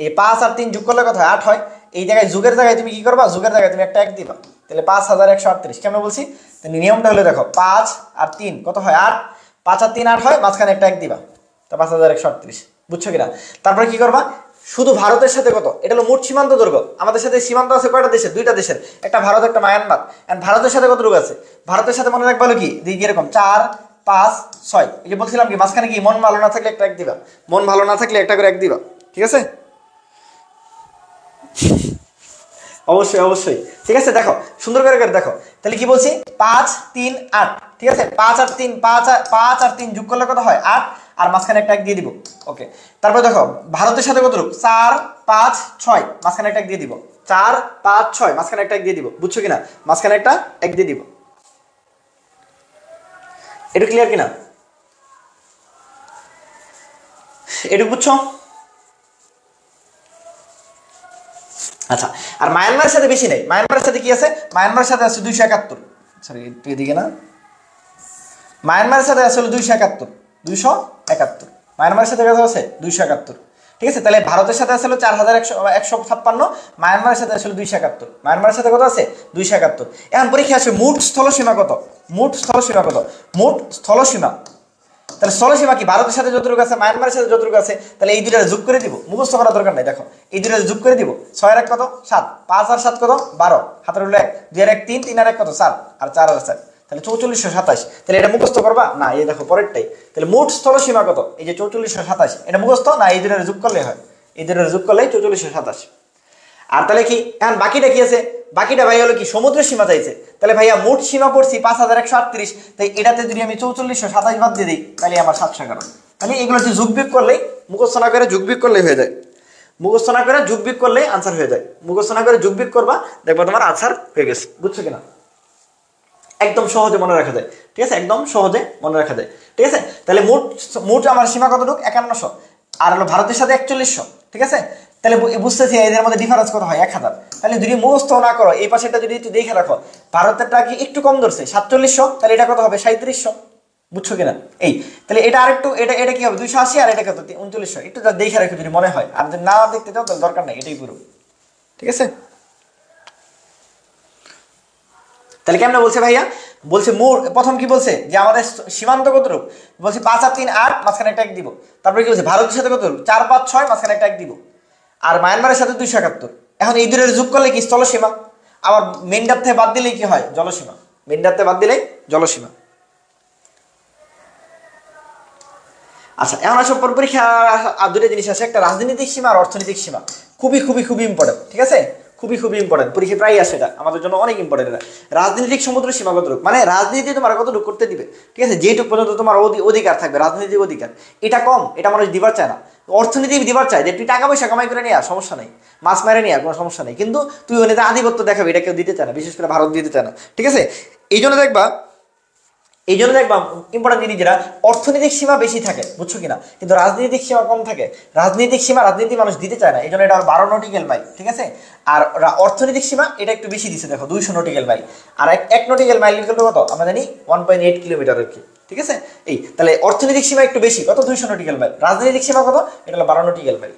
এই 5 আর 3 যোগ করলে কত হয়, 8 হয়। এই জায়গায় যুগের জায়গায় তুমি কি করবা, যুগের জায়গায় তুমি একটা 1 দিবা, তাহলে 5138। কেমন বলছি, নিয়মটা হলো দেখো 5 আর 3 কত হয় 8, 5 আর 3 8 হয়, মাঝখানে একটা 1 দিবা, তো 5138, বুঝছো কিনা। তারপরে কি করবা, শুধু ভারতের সাথে কত, এটা হলো মোট সীমান্ত দৈর্ঘ্য, আমাদের সাথে সীমান্ত আছে কয়টা দেশের, 2টা দেশের, একটা ভারত একটা মায়ানমার। এন্ড ভারতের সাথে কত দূর আছে, ভারতের সাথে মনে রাখবা হলো কি এরকম 4 5 6, এই যে বলছিলাম কি মাঝখানে কি মন ভালো না থাকলে একটা 1 দিবা, মন ভালো না থাকলে একটা করে 1 দিবা, ঠিক আছে, অবশ্যই অবশ্যই, ঠিক আছে। দেখো সুন্দর করে দেখো, তাহলে কি বলছি 5 3 8, ঠিক আছে, 5 আর 3 5 আর 3 যোগ করলে কত হয় 8, আর মাঝখানে একটা 1 দিয়ে দিব, ওকে। তারপর দেখো ভারতের সাথে কত রূপ 4 5 6, মাঝখানে একটা 1 দিয়ে দিব, 4 5 6 মাঝখানে একটা 1 দিয়ে দিব, বুঝছো কিনা, মাঝখানে একটা 1 দিয়ে দিব, এটা ক্লিয়ার কিনা, এটা বুঝছো। আচ্ছা আর মায়ানমারের সাথে বেশি নেই, মায়ানমারের সাথে কি আছে, মায়ানমারের সাথে আছে 271, সরি একটু এদিকে না, মায়ানমারের সাথে আছে হলো 271, মায়ানমারের সাথে কত আছে 271, ঠিক আছে। তাহলে ভারতের সাথে আছে হলো 4156, মায়ানমারের সাথে আছে হলো 271, মায়ানমারের সাথে কত আছে 271। এখন পরীক্ষা আসবে মোট স্থলসীমা কত, মোট স্থলসীমা কত, মোট স্থলসীমা, তাহলে স্থলসীমা কি ভারতের সাথে যতটুকু আছে মায়ানমারের সাথে যতটুকু আছে, তাহলে এই দুইটা যোগ করে দিব, মুখস্থ করার দরকার নাই, দেখো এই দুইটা যোগ করে দিব, 6 আর 1 কত 7, 5 আর 7 কত 12, হাতের উল্লে 1, 2 আর 1 3, 3 আর 1 কত 4, আর 4 আর 4, তাহলে 4427। তাহলে এটা মুখস্থ করবা না, এই দেখো পরেরটাই, তাহলে মোট স্থলসীমা কত, এই যে 4427, এটা মুখস্থ না, এই দুইটা যোগ করলে হয়, এই দুইটা যোগ করলে 4427। আর তাহলে কি এখন বাকিটা কি আছে, বাকিটা ভাই হলো কি সমুদ্রের সীমা চাইছে, তাহলে ভাইয়া মোট সীমা পড়ছি 5138, তাই এটাতে যদি আমি 4427 বাদ দিয়ে দিই তাহলে আমার 711, তাহলে এগুলো হচ্ছে যোগ বিয়োগ করলেই, মুখস্থ না করে যোগ বিয়োগ করলেই হয়ে যায়, মুখস্থ না করে যোগ বিয়োগ করলেই আনসার হয়ে যায়, মুখস্থ না করে যোগ বিয়োগ করবা দেখবা তোমার আনসার হয়ে গেছে, বুঝছো কিনা, একদম সহজে মনে রাখা যায়, ঠিক আছে, একদম সহজে মনে রাখা যায়, ঠিক আছে। তাহলে মোট মোট আমার সীমা কতটুকু 5100, আর হলো ভারতের সাথে 4100, ঠিক আছে। তাহলে বুঝতেছি এদের মধ্যে ডিফারেন্স কত হয় 1000, তাহলে যদি মুখস্থ না করো এই পাশেটা যদি একটু দেখে রাখো, ভারতেরটা কি একটু কম ধরছে 4700, তাহলে এটা কত হবে 3700, বুঝছো কিনা এই, তাহলে এটা আরেকটু এটা এটা কি হবে 280, আর এটা কত 3900, একটু দেখে রাখো যদি মনে হয়, আর যদি না দেখতে চাও তাহলে দরকার নাই, এটাই পুরো, ঠিক আছে। তাহলে কেমন বলছে ভাইয়া, বলছে মোট প্রথম কি বলছে যে আমাদের সীমান্ত কতটুক, বলছে 5 আর 3 8, মাঝখানে একটা 1 দিব, তারপরে কি বলছে ভারতের সাথে কতটুক 4 5 6, মাঝখানে একটা 1 দিব, আর মায়ানমারের সাথে 271। এখন এই দুটোর যোগ করলে কি স্থলসীমা, আবার মেন্ডার থেকে বাদ দিলেই কি হয় জলসীমা, মেন্ডার থেকে বাদ দিলেই জলসীমা। আচ্ছা এখন আসো পরীক্ষা আর দুটো জিনিস আছে, একটা রাজনৈতিক সীমা আর অর্থনৈতিক সীমা, খুবই খুবই খুবই ইম্পর্টেন্ট, ঠিক আছে, খুবই খুবই ইম্পর্টেন্ট, পরীক্ষা প্রায় আসে, এটা আমাদের জন্য অনেক ইম্পর্টেন্ট। এটা রাজনৈতিক সমুদ্র সীমা কতটুকু, মানে রাজনীতি তোমার কতটুকু করতে দিবে, ঠিক আছে, যেটুকু পর্যন্ত তোমার অধিকার থাকবে, রাজনৈতিক অধিকার, এটা কম, এটা মানুষ দিবার চায় না। অর্থনীতি দিবার চায় যে তুই টাকা পয়সা কামাই করে নিয়ে সমস্যা নেই, মাছ মেরে নিয়ে কোনো সমস্যা নেই, কিন্তু তুই ওখানে আধিপত্য দেখাবে এটা কেউ দিতে চায় না, বিশেষ করে ভারত দিতে চায় না, ঠিক আছে। এই জন্য দেখবা ইম্পর্টেন্ট জিনিস যেটা অর্থনৈতিক সীমা বেশি থাকে, বুঝছো কিনা, কিন্তু রাজনৈতিক সীমা কম থাকে, রাজনৈতিক সীমা রাজনীতি মানুষ দিতে চায় না, এই জন্য এটা 12 নটিক্যাল মাইল, ঠিক আছে। আর অর্থনৈতিক সীমা এটা একটু বেশি দিচ্ছে, দেখো 200 নটিক্যাল মাইল, আর 1 নটিক্যাল মাইল কত আমরা জানি 1.8 কিলোমিটার আর কি, ঠিক আছে। এই তাহলে অর্থনৈতিক সীমা একটু বেশি, কত 200 নটিক্যাল মাইল, রাজনৈতিক সীমা কত, এটা হলো 12 নটিক্যাল মাইল।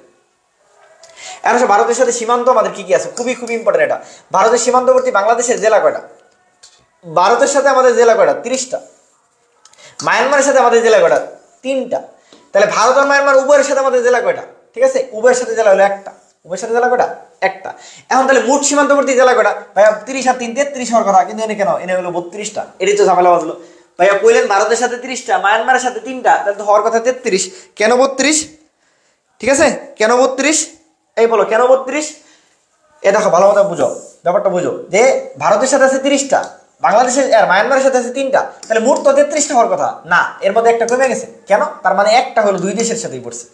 এখন ভারতের সাথে সীমান্ত আমাদের কি কি আছে, খুবই খুবই ইম্পর্টেন্ট এটা, ভারতের সীমান্তবর্তী বাংলাদেশের জেলা কয়টা, ভারতের সাথে আমাদের জেলা কয়টা 30টা, মায়ানমারের সাথে আমাদের জেলা কয়টা 3টা, তাহলে ভারত আর মায়ানমার উভয়ের সাথে আমাদের জেলা কয়টা, ঠিক আছে, উভয়ের সাথে জেলা হলো একটা, উভয়ের সাথে জেলা কয়টা একটা। এখন তাহলে মোট সীমান্তবর্তী জেলা কয়টা ভাইয়া 30 আর 3 33 হওয়ার কথা, কিন্তু এনে কেন এনে হলো 32টা, এটাই তো ঝামেলা বাজলো ভাইয়া, কইলেন ভারতের সাথে 30টা মায়ানমারের সাথে 3টা, তাহলে তো হওয়ার কথা 33, কেন 32, ঠিক আছে? কেন 32? এই বলো কেন 32? এ দেখো ভালো মতো বুঝো, ব্যাপারটা বুঝো যে ভারতের সাথে আছে 30টা, বাংলাদেশের আর মায়ানমারের সাথে আছে 3টা, তাহলে মোট তো 33টা হওয়ার কথা না, এর মধ্যে একটা কমে গেছে কেন? তার মানে একটা হলো দুই দেশের সাথেই পড়ছে,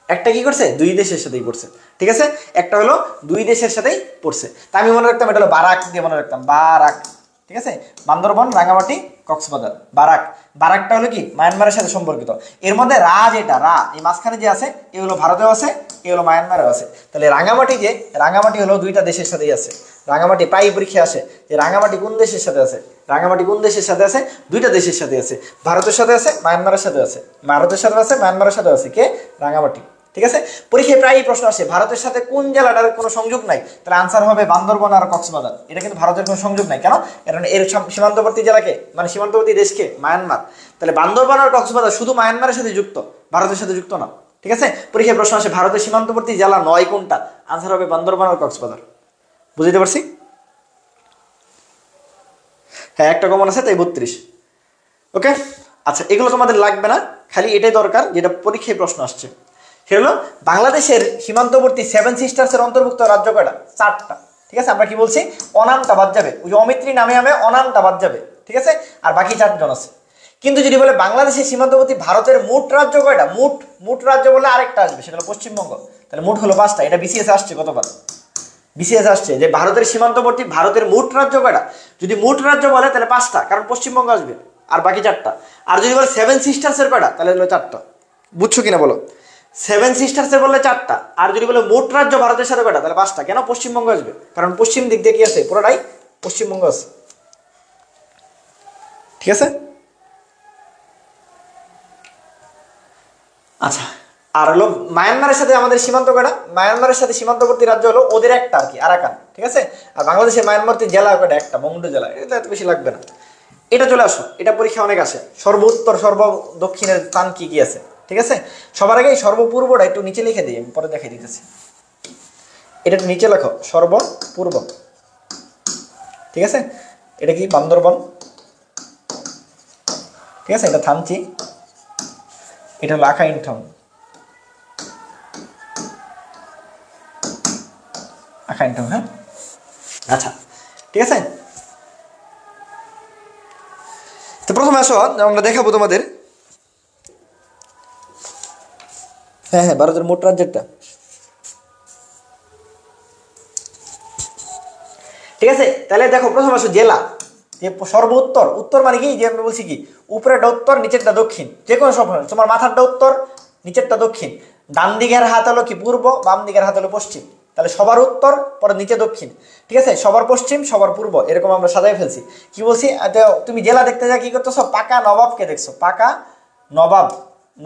একটা কি করছে? দুই দেশের সাথেই পড়ছে। ঠিক আছে, একটা হলো দুই দেশের সাথেই পড়ছে। তা আমি মনে রাখতাম এটা হলো বারাক দিয়ে মনে রাখতাম, বারাক। ঠিক আছে, বান্দরবন, রাঙামাটি, কক্সবাজার, বারাক। বারাকটা হলো কি মায়ানমারের সাথে সম্পর্কিত। এর মধ্যে রা যেটা রা এই মাঝখানে যে আছে এ হলো ভারতেও আছে, এ হলো মায়ানমারেও আছে। তাহলে রাঙামাটি যে রাঙামাটি হলো দুইটা দেশের সাথেই আছে। রাঙামাটি প্রায় পরীক্ষা আসে যে রাঙামাটি কোন দেশের সাথে আছে, রাঙামাটি কোন দেশের সাথে আছে? দুইটা দেশের সাথে আছে, ভারতের সাথে আছে, মায়ানমারের সাথে আছে। ভারতের সাথে আছে, মায়ানমারের সাথে আছে কে? রাঙামাটি। ঠিক আছে, পরীক্ষায় প্রায়ই প্রশ্ন আসে ভারতের সাথে কোন জেলাটার কোনো সংযোগ নাই, তাহলে আনসার হবে বান্দরবন আর কক্সবাজার। এটা কিন্তু ভারতের কোনো সংযোগ নাই, কেন? কারণ এর সীমান্তবর্তী জেলাকে মানে সীমান্তবর্তী দেশকে মায়ানমার। তাহলে বান্দরবন আর কক্সবাজার শুধু মায়ানমারের সাথে যুক্ত, ভারতের সাথে যুক্ত না। ঠিক আছে, পরীক্ষায় প্রশ্ন আসে ভারতের সীমান্তবর্তী জেলা নয় কোনটা, আনসার হবে বান্দরবন আর কক্সবাজার। বুঝতে পারছি? হ্যাঁ, একটা কমন আছে, তাই 32। ওকে, আচ্ছা এগুলো তোমাদের লাগবে না, খালি এটাই দরকার যেটা পরীক্ষায় প্রশ্ন আসছে। সেটা হলো বাংলাদেশের সীমান্তবর্তী 7 সিস্টার্সের অন্তর্ভুক্ত রাজ্য কয়টা? 4টা। ঠিক আছে, আমরা কি বলছি? অনামটা বাদ যাবে, ওই যে অমিত্রী নামে নামে অনামটা বাদ যাবে। ঠিক আছে, আর বাকি 4জন আছে। কিন্তু যদি বলে বাংলাদেশের সীমান্তবর্তী ভারতের মোট রাজ্য কয়টা, মোট রাজ্য বলে আরেকটা আসবে, সেটা হলো পশ্চিমবঙ্গ। তাহলে মোট হলো 5টা। এটা বিসিএস আসছে কতবার? বিসিএস আসছে যে ভারতের সীমান্তবর্তী ভারতের মোট রাজ্য কয়টা, যদি মোট রাজ্য বলে তাহলে 5টা, কারণ পশ্চিমবঙ্গ আসবে, আর বাকি 4টা। আর যদি বলে 7 সিস্টার্সের কয়টা, তাহলে হলো 4টা। বুঝছো কিনা বলো? 7 সিস্টার্সের বললে 4টা, আর যদি বলে মোট রাজ্য ভারতের সাথে কয়টা, তাহলে 5টা। কেন? পশ্চিমবঙ্গ আসবে, কারণ পশ্চিম দিক দিয়ে কি আছে? পুরোটাই পশ্চিমবঙ্গ আছে। ঠিক আছে, আচ্ছা আর হলো মায়ানমারের সাথে আমাদের সীমান্ত কয়টা? মায়ানমারের সাথে সীমান্তবর্তী রাজ্য হলো ওদের একটা আর কি, আরাকান। ঠিক আছে, আর বাংলাদেশের মায়ানমারতে জেলা কয়টা? একটা, মংডু জেলা। এটা এত বেশি লাগবে না। এটা চলে আসো, এটা পরীক্ষা অনেক আসে। সর্ব উত্তর সর্ব দক্ষিণের স্থান কি কি আছে? ঠিক আছে, সবার আগে সর্বপূর্বটা একটু নিচে লিখে দিই, আমি পরে দেখাই দিতেছি। এটা একটু নিচে লেখো, সর্বপূর্ব। ঠিক আছে, এটা কি? বান্দরবন। ঠিক আছে, এটা থানচি, এটা হলো আখাইনথং। আখাইনথং, হ্যাঁ, আচ্ছা ঠিক আছে। তো প্রথমে আসো আমরা দেখাবো তোমাদের, হ্যাঁ হ্যাঁ, ভারতের মোট রাজ্যেরটা। ঠিক আছে, তাহলে দেখো প্রথম আসো জেলা, যে সর্ব উত্তর। উত্তর মানে কি? যে আমি বলছি কি উপরেরটা উত্তর, নিচেরটা দক্ষিণ, যে কোনো সব। তোমার মাথারটা উত্তর, নিচেরটা দক্ষিণ, ডান দিকের হাত হলো কি পূর্ব, বাম দিকের হাত হলো পশ্চিম। তাহলে সবার উত্তর, পরে নিচে দক্ষিণ। ঠিক আছে, সবার পশ্চিম, সবার পূর্ব, এরকম আমরা সাজাই ফেলছি। কি বলছি? তুমি জেলা দেখতে যা কি করতেছো? পাকা নবাবকে দেখছো, পাকা নবাব,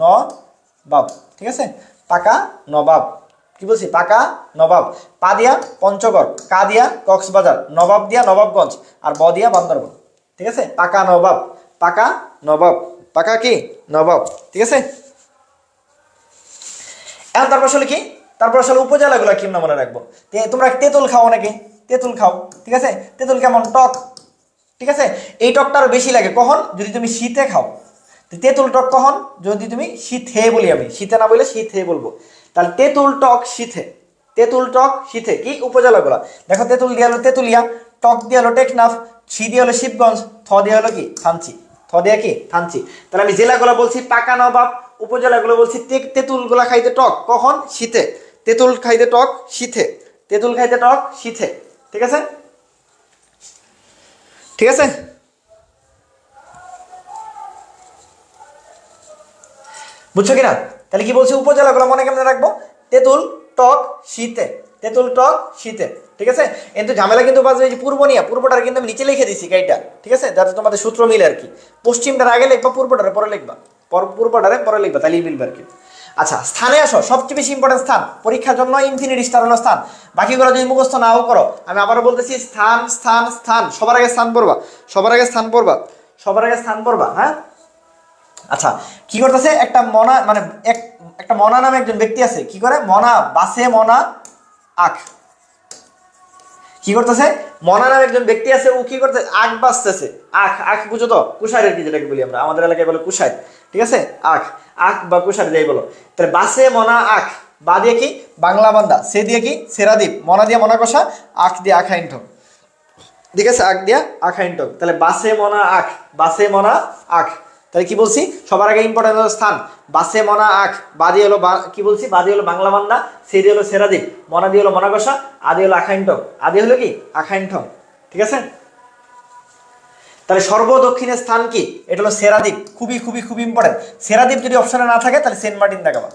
নবাব। ঠিক আছে, পাকা নবাব। কি বলছি? পাকা নবাব। পা দিয়া পঞ্চগড়, কা দিয়া কক্সবাজার, নবাব দিয়া নবাবগঞ্জ, আর ব দিয়া বান্দরবন। ঠিক আছে, পাকা নবাব, পাকা নবাব, পাকা কি? নবাব। ঠিক আছে, এখন তারপর আসলে কি? তারপর আসলে উপজেলাগুলো কি মনে রাখবো? তোমরা তেঁতুল খাও অনেকে, তেঁতুল খাও। ঠিক আছে, তেঁতুল কেমন? টক। ঠিক আছে, এই টকটা আরো বেশি লাগে কখন? যদি তুমি শীতে খাও। তেঁতুল টক কখন? যদি তুমি শীতে বলি, আমি শীতে না বলে শীতে বলবো। তাহলে তেঁতুল টক শীতে, তেঁতুল টক শীতে। কি উপজেলাগুলো দেখো? তেঁতুল দিয়ে হলো তেঁতুলিয়া, টক দিয়ে হলো টেকনাফ, শি দিয়ে হলো শিবগঞ্জ, থ দিয়ে হলো কি? থানচি। থ দিয়ে কি? থানচি। তাহলে আমি জেলাগুলো বলছি পাকা নবাব, উপজেলাগুলো বলছি তেঁতুলগুলা খাইতে টক কখন? শীতে। তেঁতুল খাইতে টক শীতে, তেঁতুল খাইতে টক শীতে। ঠিক আছে, ঠিক আছে, বুঝছো কিনা? তাহলে কি বলছি? উপজেলাগুলো মনে কেমনে রাখবো? তেঁতুল টক শীতে, তেঁতুল টক শীতে। ঠিক আছে, কিন্তু ঝামেলা কিন্তু বাজবে যে পূর্ব নিয়ে, পূর্বটার কিন্তু আমি নিচে লিখে দিছি গাইটা। ঠিক আছে, যাতে তোমাদের সূত্র মিলে আর কি। পশ্চিমটার আগে লিখবা, পূর্বটারে পরে লিখবা, পূর্বটারে পরে লিখবা, তাহলেই মিলবে আর কি। আচ্ছা, স্থানে আসো। সবচেয়ে বেশি ইম্পর্টেন্ট স্থান পরীক্ষার জন্য ইনফিনিটি স্টার হলো স্থান। বাকিগুলো যদি মুখস্থ নাও করো, আমি আবারও বলতেছি স্থান স্থান স্থান, সবার আগে স্থান পড়বা, সবার আগে স্থান পড়বা, সবার আগে স্থান পড়বা। হ্যাঁ, আচ্ছা কি করতেছে? একটা মনা মানে একটা মনা নামে একজন ব্যক্তি আছে। কি করে? মনা বাসে মনা আখ। কি করতেছে? মনা নামে একজন ব্যক্তি আছে, ও কি করতে? আখ বাঁচতেছে। আখ, আখ বুঝো তো? কুশার আর কি, যেটাকে বলি আমরা, আমাদের এলাকায় বলে কুশার। ঠিক আছে, আখ, আখ বা কুশার যাই বলো। তাহলে বাসে মনা আখ, বা দিয়ে কি বাংলা বান্দা, সে দিয়ে কি সেরাদ্বীপ, মনা দিয়ে মনা কষা, আখ দিয়ে আখাইন ঠক। ঠিক আছে, আখ দিয়া আখাইন ঠক। তাহলে বাসে মনা আখ, বাসে মনা আখ। তাহলে কি বলছি, সবার আগে ইম্পর্টেন্ট হলো স্থান। বাসে মনা আখ, বাদি হলো কি বলছি, বাদি হলো বাংলা বান্দা, সে দিয়ে হলো সেরাদ্বীপ, মনা দিয়ে হলো মনা কষা, আদি হলো আখাইন ঠক, আদি হলো কি আখাইন ঠক। ঠিক আছে, তাহলে সর্বদক্ষিণের স্থান কি, এটা হলো সেরাদ্বীপ। খুবই খুবই খুবই ইম্পর্টেন্ট। সেরাদ্বীপ যদি অপশনে না থাকে তাহলে সেন্ট মার্টিন দেখাবা।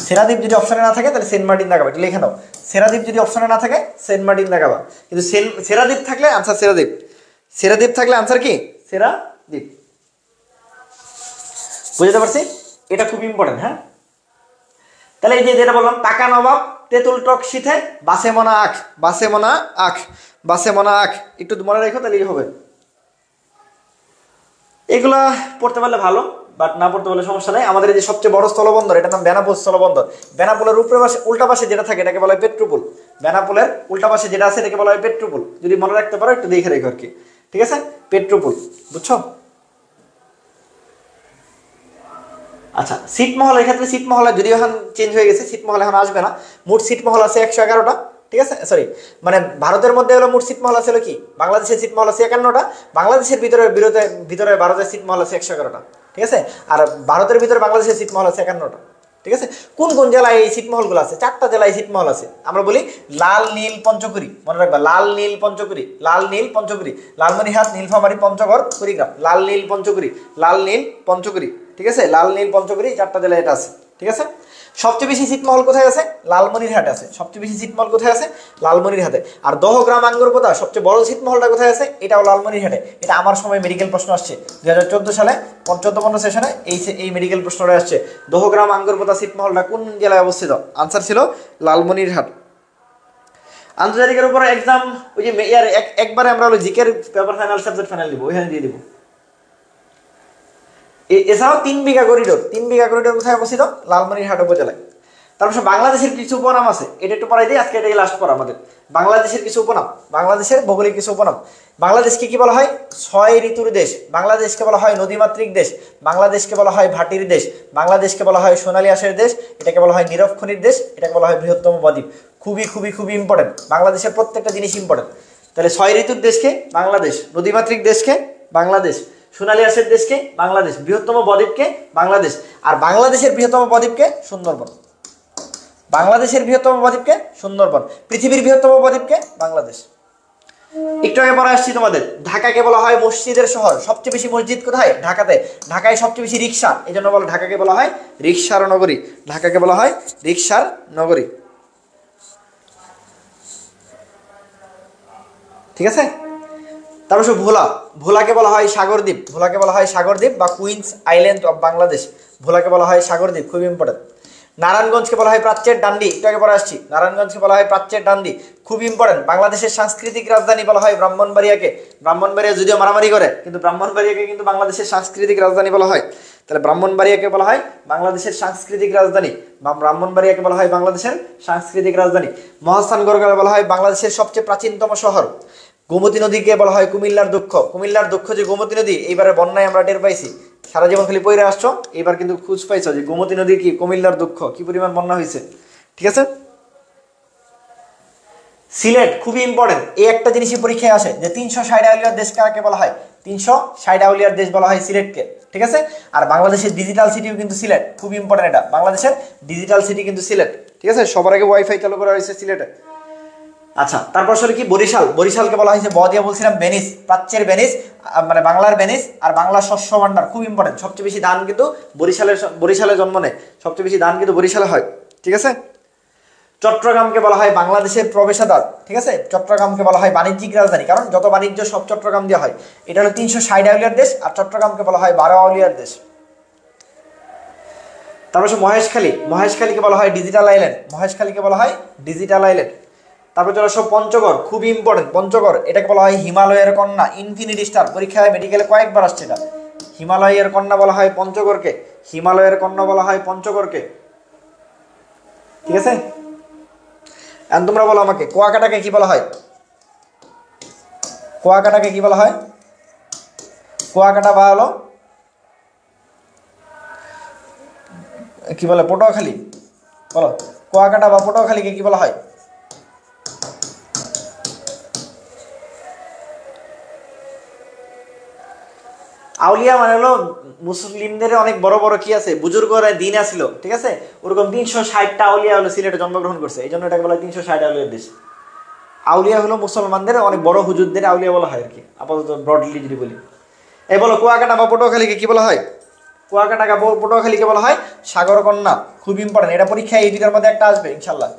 সেরাদ্বীপ যদি অপশনে না থাকে তাহলে সেন্ট মার্টিন দেখাবা, এটা লিখে নাও। সেরাদ্বীপ যদি অপশনে না থাকে সেন্ট মার্টিন দেখাবা, কিন্তু সেরাদ্বীপ থাকলে আনসার সেরাদ্বীপ। সেরাদ্বীপ থাকলে আনসার কি সেরাদ্বীপ। বুঝতে পারছি, এটা খুব ইম্পর্টেন্ট। হ্যাঁ, তাহলে এই যে যেটা বললাম, টাকা নবাব, তেঁতুল টক শীতে, বাসে মনা আখ, বাসে মনা আখ, বাসে মনা আখ, একটু মনে রেখো তাহলেই হবে। এগুলা পড়তে পারলে ভালো, বাট না পড়তে পারলে সমস্যা নেই। আমাদের এই যে সবচেয়ে বড় স্থলবন্দর, এটার নাম বেনাপোল স্থলবন্দর। বেনাপোলের উপরে পাশে উল্টা পাশে যেটা থাকে এটাকে বলা হয় পেট্রোপোল। বেনাপোলের উল্টা পাশে যেটা আছে এটাকে বলা হয় পেট্রোপোল। যদি মনে রাখতে পারো একটু দেখে রেখো আর কি। ঠিক আছে, পেট্রোপোল, বুঝছো? আচ্ছা, ছিটমহল, এক্ষেত্রে ছিটমহল যদিও এখন চেঞ্জ হয়ে গেছে, ছিটমহল এখন আসবে না। মোট ছিটমহল আছে 111টা। ঠিক আছে, সরি, মানে ভারতের মধ্যে হলো মোট ছিটমহল আছে কি, বাংলাদেশের ছিটমহল আছে 51টা, বাংলাদেশের ভিতরে ভারতের ছিটমহল আছে 111টা। ঠিক আছে, আর ভারতের ভিতরে বাংলাদেশের ছিটমহল আছে 51টা। ঠিক আছে, কোন কোন জেলায় এই ছিটমহলগুলো আছে? 4টা জেলায় ছিটমহল আছে। আমরা বলি লাল নীল পঞ্চকুড়ি, মনে রাখবা, লাল নীল পঞ্চকুড়ি, লাল নীল পঞ্চকুড়ি, লালমনিরহাট, নীলফামারী, পঞ্চগড়, কুড়িগ্রাম, লাল নীল পঞ্চকুড়ি, লাল নীল পঞ্চকুড়ি। ঠিক আছে, লাল নীল পঞ্চকুড়ি, 4টা জেলায় এটা আছে। ঠিক আছে, সবচেয়ে বেশি ছিটমহল কোথায় আছে? লালমনিরহাটে আছে। সবচেয়ে বেশি ছিটমহল কোথায় আছে? লালমনিরহাটে। আর দহগ্রাম আঙ্গুরপোতা সবচেয়ে বড় ছিটমহলটা কোথায় আছে? এটাও লালমনিরহাটে। এটা আমার সময় মেডিকেল প্রশ্ন আসছে 2014 সালে 14-15 সেশনে এই মেডিকেল প্রশ্নটা আসছে। দহগ্রাম আঙ্গুরপোতা ছিটমহলটা কোন জেলায় অবস্থিত? আনসার ছিল লালমনিরহাট। আন্তর্জাতিকের উপর এক্সাম, ওই যে একবারে আমরা হলো জিকের পেপার ফাইনাল, সাবজেক্ট ফাইনাল দিব, ওইখানে দিয়ে দিব। এছাড়াও 3 বিঘা করিডোর, 3 বিঘা করিডোর কোথায় অবস্থিত? লালমনিরহাট উপজেলায়। তারপর বাংলাদেশের কিছু উপনাম আছে, এটা একটু পড়াই দিই, আজকে এটাই লাস্ট পড়া আমাদের। বাংলাদেশের কিছু উপনাম, বাংলাদেশের ভৌগোলিক কিছু উপনাম। বাংলাদেশকে কি বলা হয়? 6 ঋতুর দেশ। বাংলাদেশকে বলা হয় নদীমাতৃক দেশ। বাংলাদেশকে বলা হয় ভাটির দেশ। বাংলাদেশকে বলা হয় সোনালী আঁশের দেশ। এটাকে বলা হয় নীরব খনির দেশ। এটাকে বলা হয় বৃহত্তম বদ্বীপ। খুবই খুবই খুবই ইম্পর্টেন্ট, বাংলাদেশের প্রত্যেকটা জিনিস ইম্পর্টেন্ট। তাহলে 6 ঋতুর দেশকে বাংলাদেশ, নদীমাতৃক দেশকে বাংলাদেশ, সোনালী আঁশের দেশকে বাংলাদেশ, বৃহত্তম বদ্বীপকে বাংলাদেশ। আর বাংলাদেশের বৃহত্তম বদ্বীপকে সুন্দরবন। বাংলাদেশের বৃহত্তম বদ্বীপকে সুন্দরবন, পৃথিবীর বৃহত্তম বদ্বীপকে বাংলাদেশ। একটু আগে পরে আসছি তোমাদের, ঢাকাকে বলা হয় মসজিদের শহর। সবচেয়ে বেশি মসজিদ কোথায়? ঢাকাতে। ঢাকায় সবচেয়ে বেশি রিক্সা, এই জন্য বলো ঢাকাকে বলা হয় রিক্সার নগরী। ঢাকাকে বলা হয় রিক্সার নগরী। ঠিক আছে, তারপর ভোলা, ভোলাকে বলা হয় সাগরদ্বীপ। ভোলাকে বলা হয় সাগরদ্বীপ বা কুইন্স আইল্যান্ড অফ বাংলাদেশ। ভোলাকে বলা হয় সাগরদ্বীপ, খুব ইম্পর্টেন্ট। নারায়ণগঞ্জকে বলা হয় প্রাচ্যের ডান্ডি, একটু আগে পরে আসছি। নারায়ণগঞ্জকে বলা হয় প্রাচ্যের ডান্ডি, খুব ইম্পর্টেন্ট। বাংলাদেশের সাংস্কৃতিক রাজধানী বলা হয় ব্রাহ্মণবাড়িয়াকে। ব্রাহ্মণবাড়িয়া যদিও মারামারি করে, কিন্তু ব্রাহ্মণবাড়িয়াকে কিন্তু বাংলাদেশের সাংস্কৃতিক রাজধানী বলা হয়। তাহলে ব্রাহ্মণবাড়িয়াকে বলা হয় বাংলাদেশের সাংস্কৃতিক রাজধানী, বা ব্রাহ্মণবাড়িয়াকে বলা হয় বাংলাদেশের সাংস্কৃতিক রাজধানী। মহাস্থানগড়কে বলা হয় বাংলাদেশের সবচেয়ে প্রাচীনতম শহর। গোমতী নদীকে বলা হয় কুমিল্লার দুঃখ। কুমিল্লার দুঃখ যে গোমতী নদী, এইবারে বন্যায় আমরা টের পাইছি। সারা জীবন খালি পইরে আসছো, এইবার কিন্তু খুঁজ পাইছো যে গোমতী নদী কি কুমিল্লার দুঃখ, কি পরিমাণ বন্যা হয়েছে। ঠিক আছে, সিলেট খুবই ইম্পর্টেন্ট। এই একটা জিনিসই পরীক্ষায় আসে যে 360 আউলিয়ার দেশ কাকে বলা হয়? 360 আউলিয়ার দেশ বলা হয় সিলেটকে। ঠিক আছে, আর বাংলাদেশের ডিজিটাল সিটিও কিন্তু সিলেট, খুব ইম্পর্টেন্ট এটা। বাংলাদেশের ডিজিটাল সিটি কিন্তু সিলেট। ঠিক আছে, সবার আগে ওয়াইফাই চালু করা হয়েছে সিলেটে। আচ্ছা, তারপর আসলে কি বরিশাল, বরিশালকে বলা হয়েছে দিয়ে বলছিলাম ভেনিস, প্রাচ্যের ভেনিস, মানে বাংলার ভেনিস আর বাংলার শস্য ভান্ডার, খুব ইম্পর্টেন্ট। সবচেয়ে বেশি ধান কিন্তু বরিশালে জন্ম নেয়, সবচেয়ে বেশি ধান কিন্তু বরিশালে হয়। ঠিক আছে, চট্টগ্রামকে বলা হয় বাংলাদেশের প্রবেশদ্বার। ঠিক আছে, চট্টগ্রামকে বলা হয় বাণিজ্যিক রাজধানী, কারণ যত বাণিজ্য সব চট্টগ্রাম দিয়ে হয়। এটা হলো 360 আউলিয়ার দেশ, আর চট্টগ্রামকে বলা হয় 12 আউলিয়ার দেশ। তারপর মহেশখালী, মহেশখালীকে বলা হয় ডিজিটাল আইল্যান্ড। মহেশখালীকে বলা হয় ডিজিটাল আইল্যান্ড। তারপর চলে আসো পঞ্চগড়, খুব ইম্পর্টেন্ট। পঞ্চগড়, এটাকে বলা হয় হিমালয়ের কন্যা, ইনফিনিটি স্টার। পরীক্ষায় মেডিকেলে কয়েকবার আসছে এটা। হিমালয়ের কন্যা বলা হয় পঞ্চগড়কে, হিমালয়ের কন্যা বলা হয় পঞ্চগড়কে। ঠিক আছে, এখন তোমরা বলো আমাকে, কুয়াকাটাকে কি বলা হয়? কুয়াকাটাকে কি বলা হয়? কুয়াকাটা বা হলো কি বলে, পটুয়াখালী, বলো কুয়াকাটা বা পটুয়াখালীকে কি বলা হয়? আউলিয়া মানে হলো মুসলিমদের অনেক বড় বড় কি আছে, বুজুর্গরা দিন আসছিল, ঠিক আছে, ওরকম 360টা আউলিয়া হলো সিলেটে জন্মগ্রহণ করছে, এই জন্য এটাকে বলা হয় 360 আউলিয়ার দেশ। আউলিয়া হলো মুসলমানদের অনেক বড় হুজুরদের আউলিয়া বলা হয় আর কি, আপাতত ব্রডলি যদি বলি। এই বলো কুয়াকাটা বা পটুয়াখালীকে কি বলা হয়? কুয়াকাটা বা পটুয়াখালীকে বলা হয় সাগরকন্যা। খুব ইম্পর্টেন্ট, এটা পরীক্ষায় এই দুটার মধ্যে একটা আসবে ইনশাল্লাহ,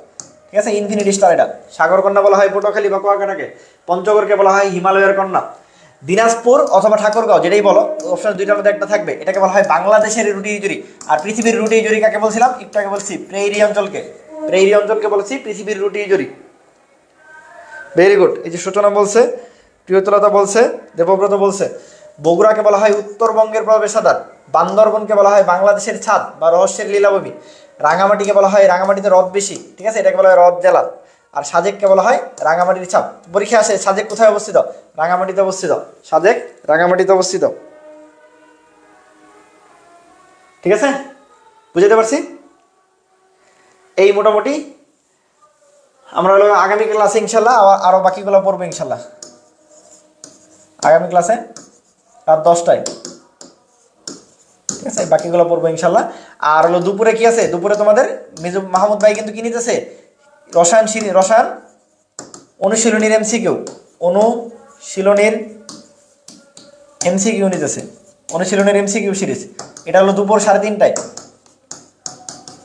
ঠিক আছে, ইনফিনিটি স্টার। এটা সাগরকন্যা বলা হয় পটুয়াখালী বা কুয়াকাটাকে। পঞ্চগড়কে বলা হয় হিমালয়ের কন্যা। দিনাজপুর অথবা ঠাকুরগাঁও যেটাই বলো, অপশন দুইটার মধ্যে একটা থাকবে, এটাকে বলা হয় বাংলাদেশের রুটি ইজুরি। আর পৃথিবীর রুটি ইজুরি কাকে বলছিলাম, একটু আগে বলছি, প্রেইরি অঞ্চলকে। প্রেইরি অঞ্চলকে বলেছি পৃথিবীর রুটি ইজুরি। Very good. এই যে সূচনা বলছে, প্রিয়তলতা বলছে, দেবব্রত বলছে। বগুড়াকে বলা হয় উত্তরবঙ্গের প্রবেশাদ্বার। বান্দরবনকে বলা হয় বাংলাদেশের ছাদ বা রহস্যের লীলাভূমি। রাঙামাটিকে বলা হয় রাঙামাটিতে হ্রদ বেশি, ঠিক আছে, এটাকে বলা হয় হ্রদ জেলা। আর সাজেককে বলা হয় রাঙামাটির ছাপ। পরীক্ষা আসে সাজেক কোথায় অবস্থিত? রাঙামাটিতে অবস্থিত। সাজেক রাঙামাটিতে অবস্থিত, ঠিক আছে, বুঝতে পারছি। এই মোটামুটি আমরা হলো আগামী ক্লাসে ইনশাল্লাহ আরো বাকিগুলো পড়বো ইনশাল্লাহ, আগামী ক্লাসে রাত 10টায়, ঠিক আছে, বাকিগুলো পড়বো ইনশাল্লাহ। আর হলো দুপুরে কি আছে, দুপুরে তোমাদের মিজু মাহমুদ ভাই কিন্তু কি নিতেছে, রসায়ন অনুশীলনীর এমসিকিউ, অনুশীলনীর এমসিকিউ নিতেছে, অনুশীলনের এমসিকিউ সিরিজ। এটা হলো দুপুর 3:30টায়,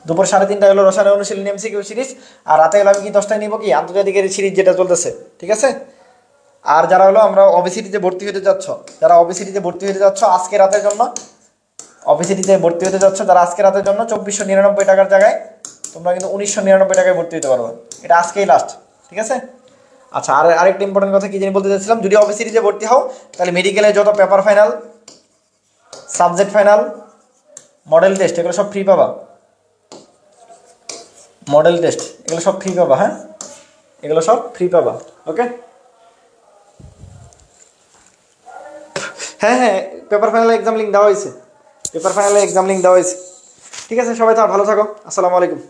দুপুর 3:30টায় হলো রসায়ন অনুশীলনী এমসিকিউ সিরিজ। আর রাতে হলো আমি কি 10টায় নিব কি আন্তর্জাতিকের সিরিজ যেটা চলতেছে, ঠিক আছে। আর যারা হলো আমরা অবিসিটিতে ভর্তি হতে যাচ্ছ, যারা অবিসিটিতে ভর্তি হতে যাচ্ছ আজকে রাতের জন্য, অবিসিটিতে ভর্তি হতে যাচ্ছ যারা আজকে রাতের জন্য 2499 টাকার জায়গায় তোমরা কিন্তু 1999 টাকায় ভর্তি হতে পারবে। এটা আজকেই লাস্ট, ঠিক আছে। আচ্ছা, আর আরেকটা ইম্পর্টেন্ট কথা কি জানি বলতে চাচ্ছিলাম, যদি অবিসিটিতে ভর্তি হও তাহলে মেডিকেলে যত paper final, subject final, model test এগুলো সব ফ্রি পাবা। মডেল টেস্ট এগুলো সব ফ্রি পাবা, হ্যাঁ, এগুলো সব ফ্রি পাবা, ওকে। হ্যাঁ হ্যাঁ, পেপার ফাইনাল এক্সাম লিঙ্ক দেওয়া হয়েছে, পেপার ফাইনালে এক্সাম লিঙ্ক দেওয়া হয়েছে, ঠিক আছে। সবাই ভালো থাকো, আসসালামু আলাইকুম।